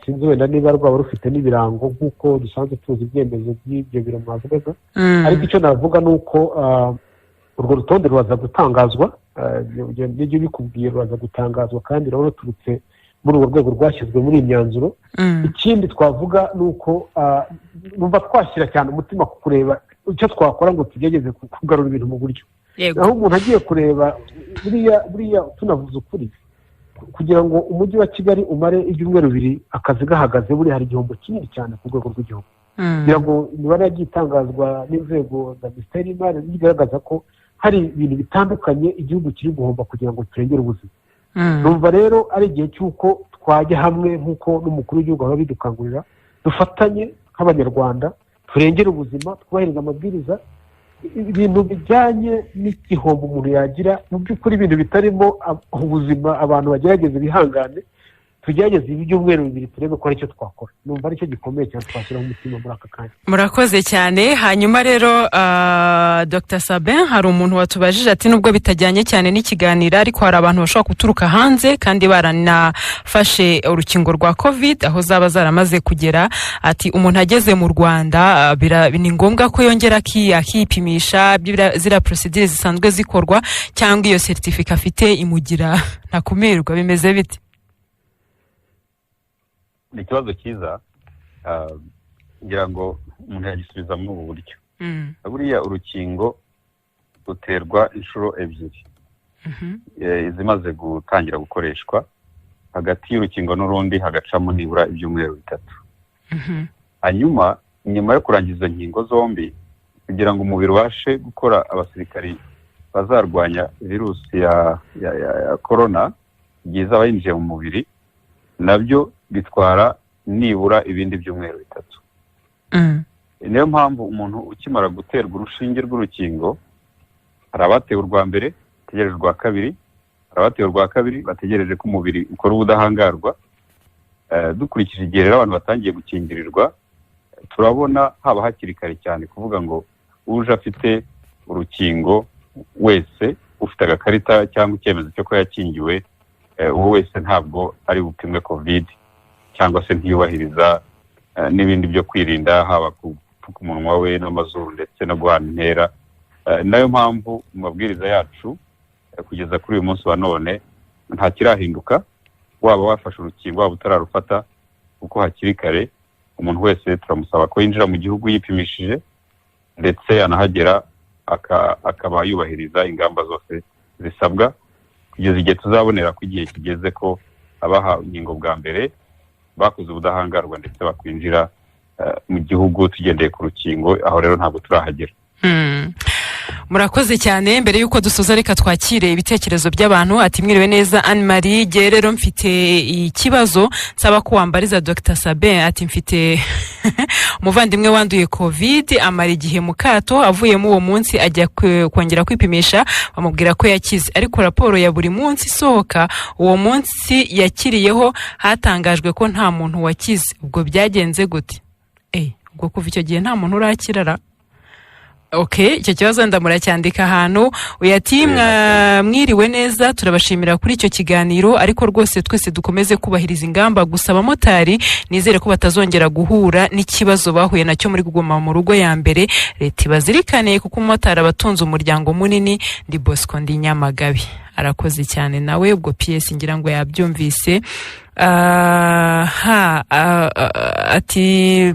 [SPEAKER 3] Sinzi wenda niba rwaba rufite n'ibirango nk'uko dusanzwe tuzi ibyemezo by'ibyo biro mwavugaga. Ariko icyo navuga ni uko urwo rutonde ruraza gutangazwa, n'ibyo bikubwiye ruraza gutangazwa, kandi rero ruturutse muri urwo rwego rwashyizwe muri iyi myanzuro. Ikindi twavuga ni uko numva twashyira cyane umutima ku kureba icyo twakora ngo tugerageze kugarura ibintu mu buryo. Aho umuntu agiye kureba buriya tunavuze ukuri, kugira ngo umujyi wa Kigali umare ibyumweru 2 akazi gahagaze, buri hari igihombo kinini cyane ku rwego rw'igihugu. Kugira ngo imibare yagiye itangazwa n'inzego za Minisiteri y'Imari bigaragaza ko hari ibintu bitandukanye igihugu kiri guhomba kugira ngo turengere ubuzima. Numva rero ari igihe cy'uko twajya hamwe nk'uko n'umukuru w'igihugu aba bidukangurira, dufatanye nk'abanyarwanda turengere ubuzima, twubahiriza amabwiriza. Ibintu bijyanye n'igihombo umuntu yagira, mu by'ukuri ibintu bitarimo ubuzima, abantu bagerageze bihangane, tugerageze ibyumweru 2 turebe ko ari cyo twakora. Numva ari cyo gikomeye cyane twashyiraho umutima muri aka kanya.
[SPEAKER 1] Murakoze cyane. Hanyuma rero Dr Sabin, hari umuntu watubajije ati nubwo bitajyanye cyane n'ikiganiro, ariko hari abantu bashobora guturuka hanze kandi baranafashe urukingo rwa COVID aho zaba zaramaze kugera. Ati umuntu ageze mu Rwanda ni ngombwa ko yongera akipimisha zira procedure zisanzwe zikorwa, cyangwa iyo certificate afite imugira ntakumirwa, bimeze bite?
[SPEAKER 2] Ni ikibazo cyiza, ngira ngo umuntu yagisubiza muri ubu buryo. Buriya urukingo ruterwa inshuro 2 izimaze gutangira gukoreshwa, hagati y'urukingo n'urundi hagacamo nibura ibyumweru 3. Hanyuma nyuma yo kurangiza inkingo zombi, kugira ngo umubiri ubashe gukora abasirikari bazarwanya virusi ya corona igihe izaba yinjiye mu mubiri, nabyo bitwara nibura ibindi byumweru 3. Niyo mpamvu umuntu ukimara guterwa urushinge rw'urukingo, hari abatewe urwa mbere bategereje urwa kabiri, hari abatewe urwa kabiri bategereje ko umubiri ukora ubudahangarwa. Dukurikije igihe rero abantu batangiye gukingirirwa, turabona haba hakiri kare cyane kuvuga ngo uje afite urukingo wese ufite agakarita cyangwa icyemezo cyo ko yakingiwe, uwo wese ntabwo ari bupimwe COVID, cyangwa se ntiyubahiriza n'ibindi byo kwirinda, haba gupfuka umunwa we n'amazuru ndetse no guhana intera. Nayo mpamvu mu mabwiriza yacu kugeza kuri uyu munsi wa none nta kirahinduka, waba wafashe urukingo waba utararufata, kuko hakiri kare umuntu wese turamusaba ko yinjira mu gihugu yipimishije, ndetse anahagera akaba yubahiriza ingamba zose zisabwa, kugeza igihe tuzabonera ko igihe kigeze ko abahawe inkingo bwa mbere bakoze ubudahangarwa ndetse bakwinjira mu gihugu tugendeye ku rukingo. Aho rero ntabwo turahagera.
[SPEAKER 1] Murakoze cyane. Mbere yuko dusoza reka twakire ibitekerezo by'abantu. Ati mwiriwe neza Anne Marie, rero mfite ikibazo nsaba ko wambariza Dr Sabin. Ati mfite umuvandimwe wanduye COVID, amara igihe mu kato, avuyemo uwo munsi ajya kongera kwipimisha, bamubwira ko yakize, ariko raporo ya buri munsi isohoka uwo munsi yakiriyeho hatangajwe ko nta muntu wakize. Ubwo byagenze gute? Ubwo kuva icyo gihe nta muntu urakirara? Okay, icyo kibazo ndamuracyandika ahantu. Uyati mwiriwe neza, turabashimira kuri icyo kiganiro, ariko rwose twese dukomeze kubahiriza ingamba. Gusa abamotari nizere ko batazongera guhura n'ikibazo bahuye nacyo muri kuguma mu rugo ya mbere. Leta ibazirikane kuko umumotari abatunze umuryango munini. Ndi Bosco ndi Nyamagabe. Arakoze cyane nawe. Ubwo PS ngira ngo yabyumvise. Ati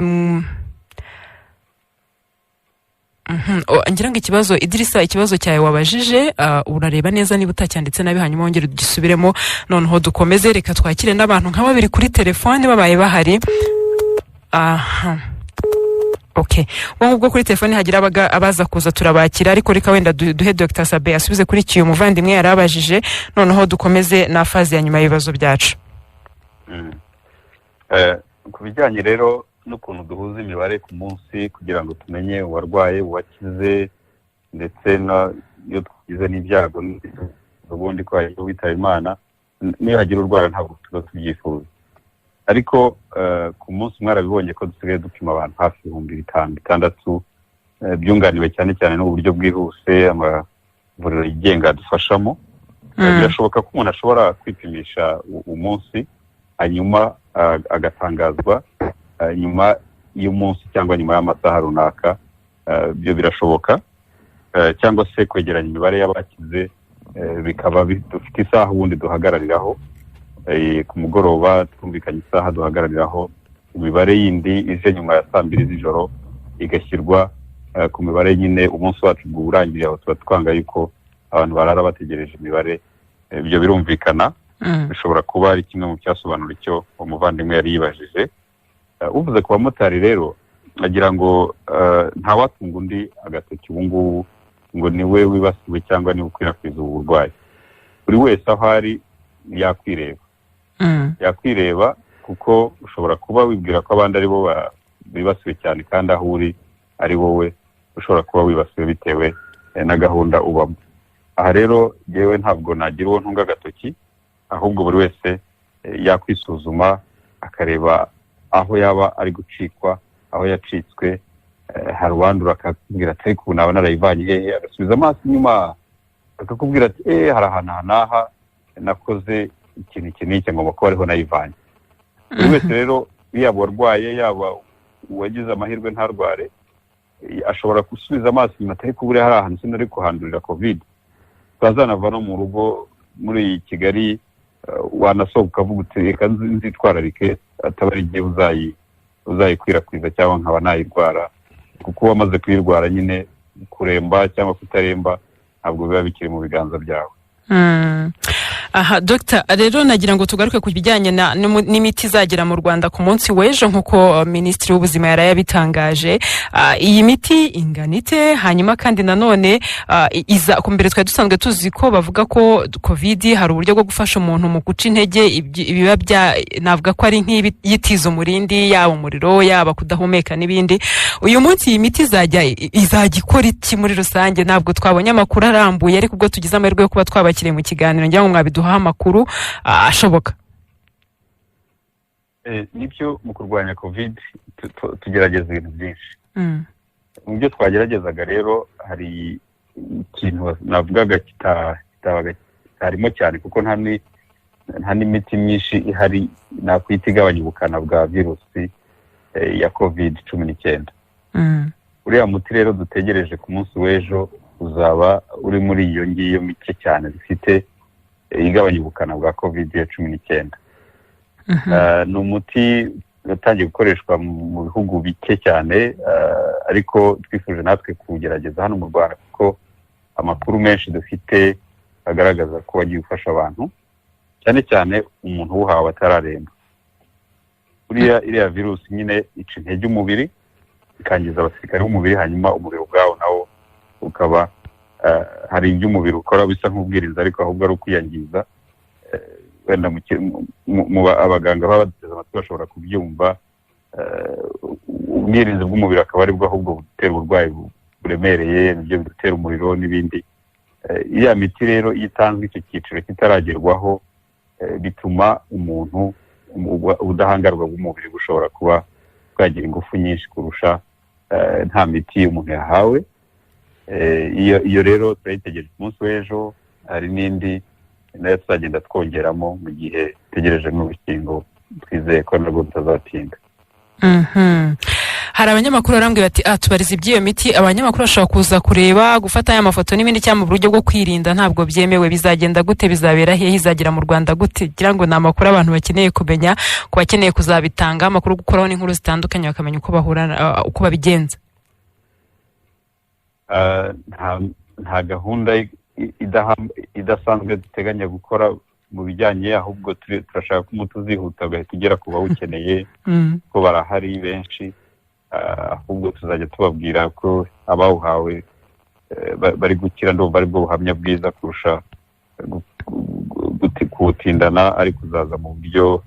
[SPEAKER 1] ngira ngo ikibazo Idrissa, ikibazo cyawe wabajije urareba neza niba utacyanditse nabi, hanyuma wongere gisubiremo noneho dukomeze. Reka twakire n'abantu nka 2 kuri telefone babaye bahari. Okay, ubwo kuri telefone hagira abaza kuza turabakira, ariko reka wenda duhe Dr Sabin asubize kuri iki umuvandimwe yarabajije, noneho dukomeze na faze ya nyuma y'ibibazo byacu.
[SPEAKER 2] Ku bijyanye rero n'ukuntu duhuza imibare ku munsi kugira ngo tumenye uwarwaye, uwakize, ndetse iyo tugize n'ibyago ubundi ko yagiye witaba Imana, niyo hagira urwara ntabwo tuba tubyifuza. Ariko ku munsi mwarabibonye ko dusigaye dupima abantu hafi 5,000-6,000, byunganiwe cyane cyane n'uburyo bwihuse amavuriro yigenga dufashamo. Birashoboka ko umuntu ashobora kwipimisha umunsi, hanyuma agatangazwa nyuma y'umunsi cyangwa nyuma y'amasaha runaka. Byo birashoboka, cyangwa se kwegeranya imibare y'abakize bikaba dufite isaha ubundi duhagarariraho ku mugoroba twumvikanye isaha duhagarariraho imibare yindi ije nyuma ya 2 z'ijoro igashyirwa ku mibare nyine umunsi wacu urangiriye aho tuba twanga yuko abantu barara bategereje imibare. Ibyo birumvikana bishobora kuba ari kimwe mu cyasobanura icyo umuvandimwe yari yibajije. Uvuze ku bamotari rero agira ngo ntawatunga undi agatoki ubu ngubu ngo niwe wibasiwe cyangwa niwe ukwirakwiza ubu burwayi. Buri wese aho ari yakwireba kuko ushobora kuba wibwira ko abandi ari bo bibasiwe cyane kandi aho uri ari wowe ushobora kuba wibasiwe bitewe na gahunda ubamo. Aha rero yewe ntabwo nagira uwo ntunga agatoki, ahubwo buri wese yakwisuzuma akareba aho yaba ari gucikwa, aho yacitswe. Hari uwandura akakubwira ati ariko nawe narayivanye hehe, agasubiza amaso inyuma akakubwira ati hari ahantu n'aha nakoze ikintu iki n'iki ngomba kuba ariho nayivanye. Buri wese rero yaba warwaye yaba uwagize amahirwe ntarware ashobora gusubiza amaso inyuma ariko buriya hari ahantu sinari kuhandurira covid, twazanava no mu rugo muri Kigali wanasohoka ukavuga uti reka nzitwararike atabari igihe uzayikwirakwiza cyangwa nkaba nayirwara, kuko wamaze kuyirwara nyine kuremba cyangwa kutaremba ntabwo biba bikiri mu biganza byawe.
[SPEAKER 1] Aha Dr. rero nagira ngo tugaruke ku bijyanye n'imiti izagera mu Rwanda ku munsi w'ejo nk'uko Minisitiri w'Ubuzima yarayabitangaje. Iyi miti ingana ite? Hanyuma kandi nanone mbere twari dusanzwe tuzi ko bavuga ko covid hari uburyo bwo gufasha umuntu mu guca intege ibiba navuga ko ari nk'ibiyitiza umurindi, yaba umuriro yaba kudahumeka n'ibindi. Uyu munsi iyi miti izajya ikora iki muri rusange? Ntabwo twabonye amakuru arambuye, ariko ubwo tugize amahirwe yo kuba twabakiriye mu kiganiro ngira ngo mwabiduha amakuru ashoboka.
[SPEAKER 2] Nibyo mu kurwanya covid tugerageza ibintu byinshi. Mu byo twageragezaga rero hari ikintu navugaga kitarimo cyane kuko nta n'imiti myinshi ihari nakwita igabanya ubukana bwa virusi ya covid-19. Uriya muti rero dutegereje ku munsi w'ejo uzaba uri muri iyo ngiyo mike cyane zifite igabanya ubukana bwa covid-19. Ni umuti watangiye gukoreshwa mu bihugu bike cyane, ariko twifuje natwe kugerageza hano mu Rwanda kuko amakuru menshi dufite agaragaza ko wagiye ufasha abantu, cyane cyane umuntu uwuhawe atararemba. Iriya virusi nyine ica intege umubiri, ikangiza abasirikare b'umubiri, hanyuma umubiri ubwawo nawo ukaba hari ibyo umubiri ukora bisa nk'ubwirinzi ariko ahubwo ari ukwiyangiza. Wenda abaganga baba baduteze amatwi bashobora kubyumva. Ubwirinzi bw'umubiri akaba aribwo ahubwo butera uburwayi buremereye, nibyo bidutera umuriro n'ibindi. Iriya miti rero iyo itanzwe icyo cyiciro kitaragerwaho bituma umuntu ubudahangarwa bw'umubiri bushobora kuba bwagira ingufu nyinshi kurusha nta miti umuntu yahawe. Iyo rero turayitegereje umunsi w'ejo. Hari n'indi nayo tuzagenda twongeramo mu gihe tegereje n'urukingo twizeye ko narwo rutazatinda.
[SPEAKER 1] Hari abanyamakuru barambwira bati tubariza iby'iyo miti. Abanyamakuru bashobora kuza kureba gufata aya mafoto n'ibindi cyangwa mu buryo bwo kwirinda ntabwo byemewe. Bizagenda gute? Bizabera hehe? Izagera mu Rwanda gute? Kugira ngo ni amakuru abantu bakeneye kumenya, ku bakeneye kuzabitanga amakuru, gukoraho n'inkuru zitandukanye bakamenya uko babigenza.
[SPEAKER 2] Nta gahunda idasanzwe duteganya gukora mu bijyanye, ahubwo turashaka ko umuti uzihuta ugahita ugera ku bawukeneye ko barahari benshi. Ahubwo tuzajya tubabwira ko abawuhawe bari gukira, ndumva aribwo buhamya bwiza kurusha kuwutindana, ariko uzaza mu buryo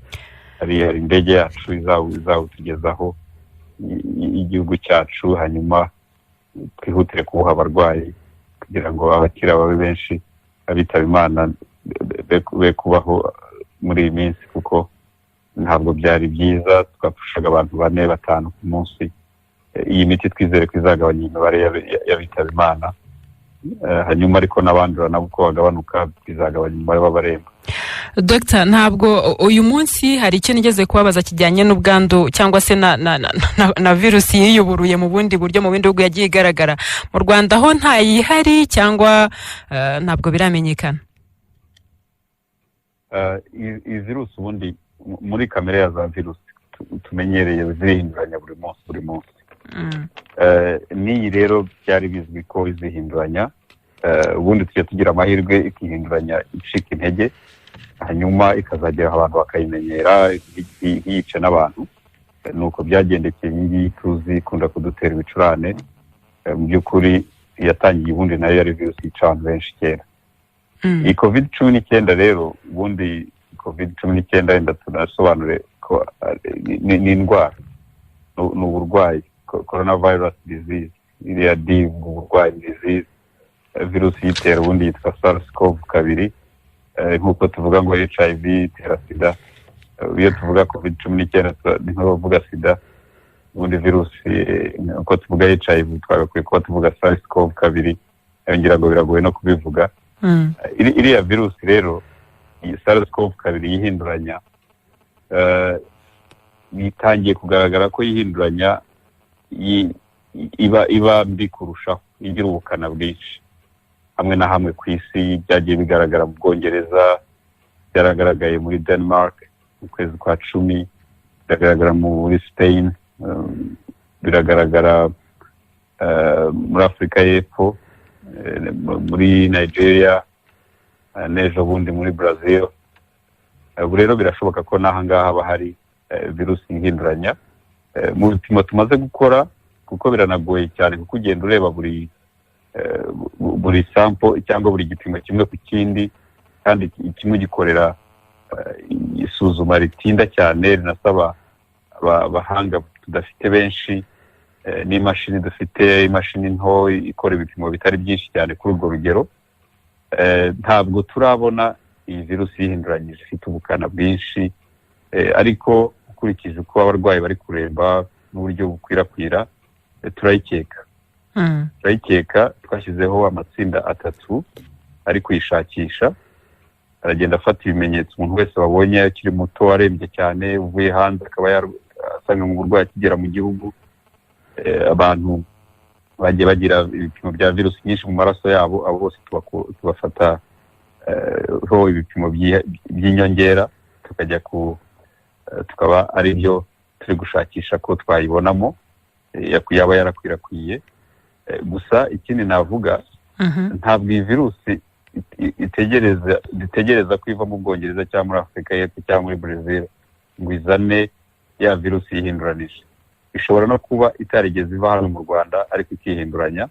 [SPEAKER 2] hari indege yacu izawutugezaho igihugu cyacu, hanyuma twihutire kuwuha abarwayi kugira ngo abakira babe benshi, abitaba Imana be kubaho muri iyi minsi, kuko ntabwo byari byiza. Twapfushaga abantu 4-5 ku munsi. Iyi miti twizere ko izagabanya imibare y'abitaba Imana, hanyuma ariko n'abandura nabo uko bagabanuka bizagabanya umubare w'abaremba.
[SPEAKER 1] Dr. ntabwo uyu munsi hari icyo nigeze kubabaza kijyanye n'ubwandu cyangwa se na virusi yiyuburuye mu bundi buryo mu bindi bihugu yagiye igaragara. Mu Rwanda ho ntayihari cyangwa ntabwo biramenyekana?
[SPEAKER 2] iyi virusi ubundi muri kamere ya za virusi tumenyereye zihinduranya buri munsi n'iyi rero byari bizwi ko izihinduranya ubundi tujya tugira amahirwe ikihinduranya icika intege hanyuma ikazagera abantu bakayimenyera ntiyice n'abantu nuko byagendekeye iyi ngiyi tuzi ikunda kudutera ibicurane mu by'ukuri yatangiye ubundi nayo yari virusi yica abantu benshi kera iyi COVID-19 rero ubundi COVID-19 wenda tunasobanure ko ni indwara ni uburwayi coronavirus disease iriya uburwayi disease virusi yitera ubundi yitwa SARS-CoV-2 nk'uko tuvuga ngo HIV itera sida iyo tuvuga COVID-19 ni nk'abavuga sida ubundi virusi uko tuvuga HIV twagakwiye kuba tuvuga SARS-CoV-2 ngira ngo biragoye no kubivuga iriya virusi rero iyi SARS-CoV-2 yihinduranya bitangiye kugaragara ko yihinduranya iba mbi kurushaho igira ubukana bwinshi hamwe na hamwe ku isi byagiye bigaragara mu Bwongereza byaragaragaye muri Denmark mu kwezi kwa 10 biragaragara muri Spain biragaragara muri Afurika y'Epfo muri Nigeria n'ejo bundi muri Brazil ubu rero birashoboka ko n'aha ngaha haba hari virusi ihinduranya mu bipimo tumaze gukora kuko biranagoye cyane kuko ugenda ureba buri sample cyangwa buri gipimo kimwe ku kindi kandi kimwe gikorera isuzuma ritinda cyane rinasaba abahanga tudafite benshi n'imashini dufite imashini nto ikora ibipimo bitari byinshi cyane kuri urwo rugero ntabwo turabona iyi virusi yihinduranyije ifite ubukana bwinshi ariko ukurikije uko abarwayi bari kuremba n'uburyo bukwirakwira turayikeka twashyizeho amatsinda 3 ari kuyishakisha aragenda afata ibimenyetso umuntu wese wabonye akiri muto arembye cyane uvuye hanze akaba asanga mu burwayi akigera mu gihugu abantu bagiye bagira ibipimo bya virusi nyinshi mu maraso yabo abo bose tubafata ho ibipimo by'inyongera tukajya tukaba ari byo turi gushakisha ko twayibonamo yaba yarakwirakwiye gusa ikindi navuga ntabwo iyi virusi itegereza ko iva mu Bwongereza cyangwa muri Afurika y'Epfo cyangwa muri Brazil ngo izane ya virusi yihinduranije ishobora no kuba itarigeze iva hano mu Rwanda ariko ikihinduranya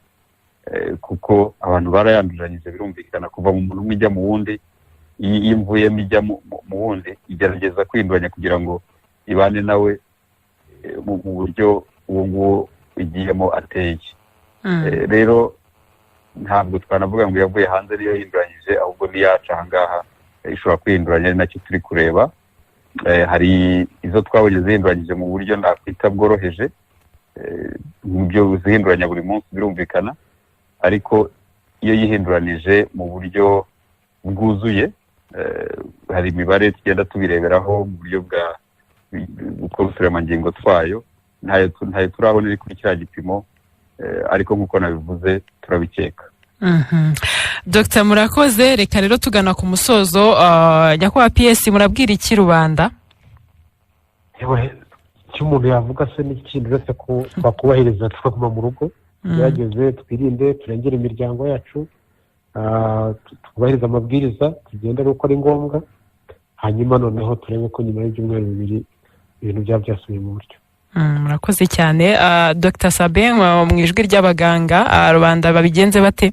[SPEAKER 2] kuko abantu barayanduranyije birumvikana kuva mu muntu umwe ijya mu wundi iyo imvuyemo ijya mu wundi igerageza kwihinduranya kugira ngo ibane nawe mu buryo uwo nguwo igiyemo ateye rero ntabwo twanavuga ngo yavuye hanze niyo yihinduranyije ahubwo niyaca aha ngaha ishobora kwihinduranya ari nacyo turi kureba hari izo twabonye zihinduranyije mu buryo nakwita bworoheje mu byo zihinduranya buri munsi birumvikana ariko iyo yihinduranije mu buryo bwuzuye hari imibare tugenda tubireberaho mu buryo gukora uturemangingo twayo ntayo turabona iri kuri kiriya gipimo ariko nk'uko nabivuze turabikeka
[SPEAKER 1] Dr murakoze reka rero tugana ku musozo nyakubahwa PS murabwira iki rubanda
[SPEAKER 3] icyo umuntu yavuga se n'ikindi uretse ko twakubahiriza tukaguma mu rugo tugerageze twirinde turengere imiryango yacu twubahiriza amabwiriza tugendere uko ari ngombwa hanyuma noneho turebe ko nyuma y'ibyumweru 2 ibintu byaba byasubiye mu buryo
[SPEAKER 1] murakoze cyane Dr Sabin mu ijwi ry'abaganga rubanda babigenze bate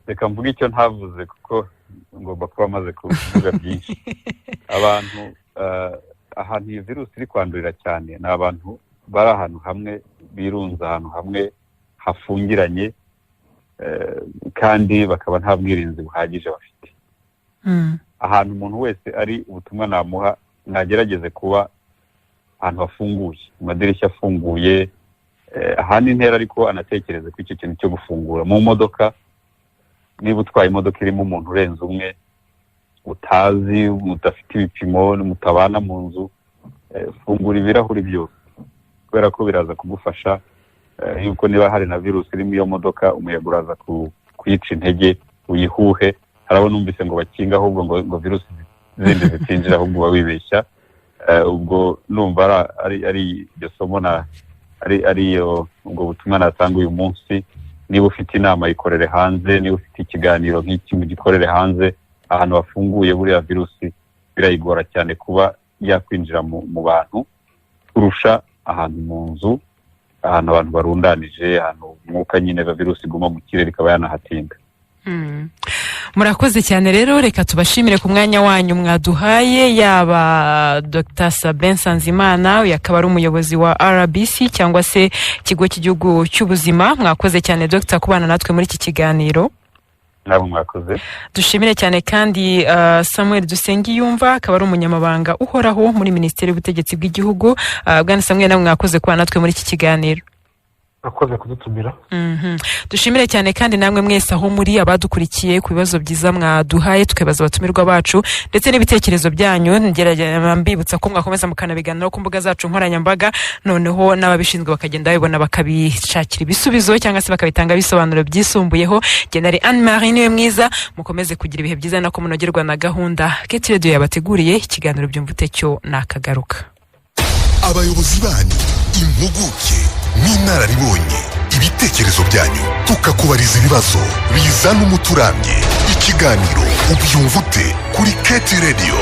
[SPEAKER 2] reka mvuge icyo ntavuze kuko ngomba kuba maze kuvuga byinshi abantu ahantu iyi virusi iri kwandurira cyane ni abantu bari ahantu hamwe birunze ahantu hamwe hafungiranye kandi bakaba nta bwirinzi buhagije bafite ahantu umuntu wese ari ubutumwa namuha nagerageze kuba ahantu hafunguye amadirishya afunguye ahandi intera ariko anatekereze ko icyo kintu cyo gufungura mu modoka niba utwaye imodoka irimo umuntu urenze umwe utazi mudafite ibipimo mutabana mu nzu fungura ibirahuri byose kubera ko biraza kugufasha yuko niba hari na virusi irimo iyo modoka umuyaga uraza kuyica intege uyihuhe harabo numvise ngo bakinga ahubwo ngo virusi zindi zitinjira ahubwo babibeshya ubwo numva ari iryo somo ari ubwo butumwa natanga uyu munsi. Niba ufite inama yikorere hanze, niba ufite ikiganiro nk'iki gikorere hanze, ahantu hafunguye buriya virusi birayigora cyane kuba yakwinjira mu bantu kurusha ahantu mu nzu, ahantu abantu barundanije, ahantu umwuka nyine wa virusi iguma mu kirere ikaba yanahatinda.
[SPEAKER 1] Murakoze cyane rero, reka tubashimire ku mwanya wanyu mwaduhaye, yaba Dr. Sabin Sanzimana yakaba ari umuyobozi wa RBC cyangwa se ikigo cy'igihugu cy'ubuzima. Mwakoze cyane Dr. kubana natwe muri iki kiganiro.
[SPEAKER 2] Nabo mwakoze.
[SPEAKER 1] Dushimire cyane kandi Samuel Dusengiyumva akaba ari umunyamabanga uhoraho muri Minisiteri y'Ubutegetsi bw'Igihugu. Bwana Samuel, namwe mwakoze kubana natwe muri iki kiganiro.
[SPEAKER 3] Akoze kudutumira.
[SPEAKER 1] Dushimire cyane kandi namwe mwese aho muri abadukurikiye ku bibazo byiza mwaduhaye, tukabaza abatumirwa bacu ndetse n'ibitekerezo byanyu. Ngerageza mbibutsa ko mwakomeza mukanabiganiraho ku mbuga zacu nkoranyambaga, noneho n'ababishinzwe bakagenda babibona bakabishakira ibisubizo cyangwa se bakabitanga bisobanuro byisumbuyeho. General Anne-Marie niwe mwiza, mukomeze kugira ibihe byiza nako munogerwa na gahunda KTRadio yabateguriye. Ikiganiro byumvute cyo nakagaruka.
[SPEAKER 4] Abayobozi banyu, impuguke n'inararibonye, ibitekerezo byanyu tukakubariza ibibazo bizana umuturambye. Ikiganiro ubyumvute kuri KTRadio.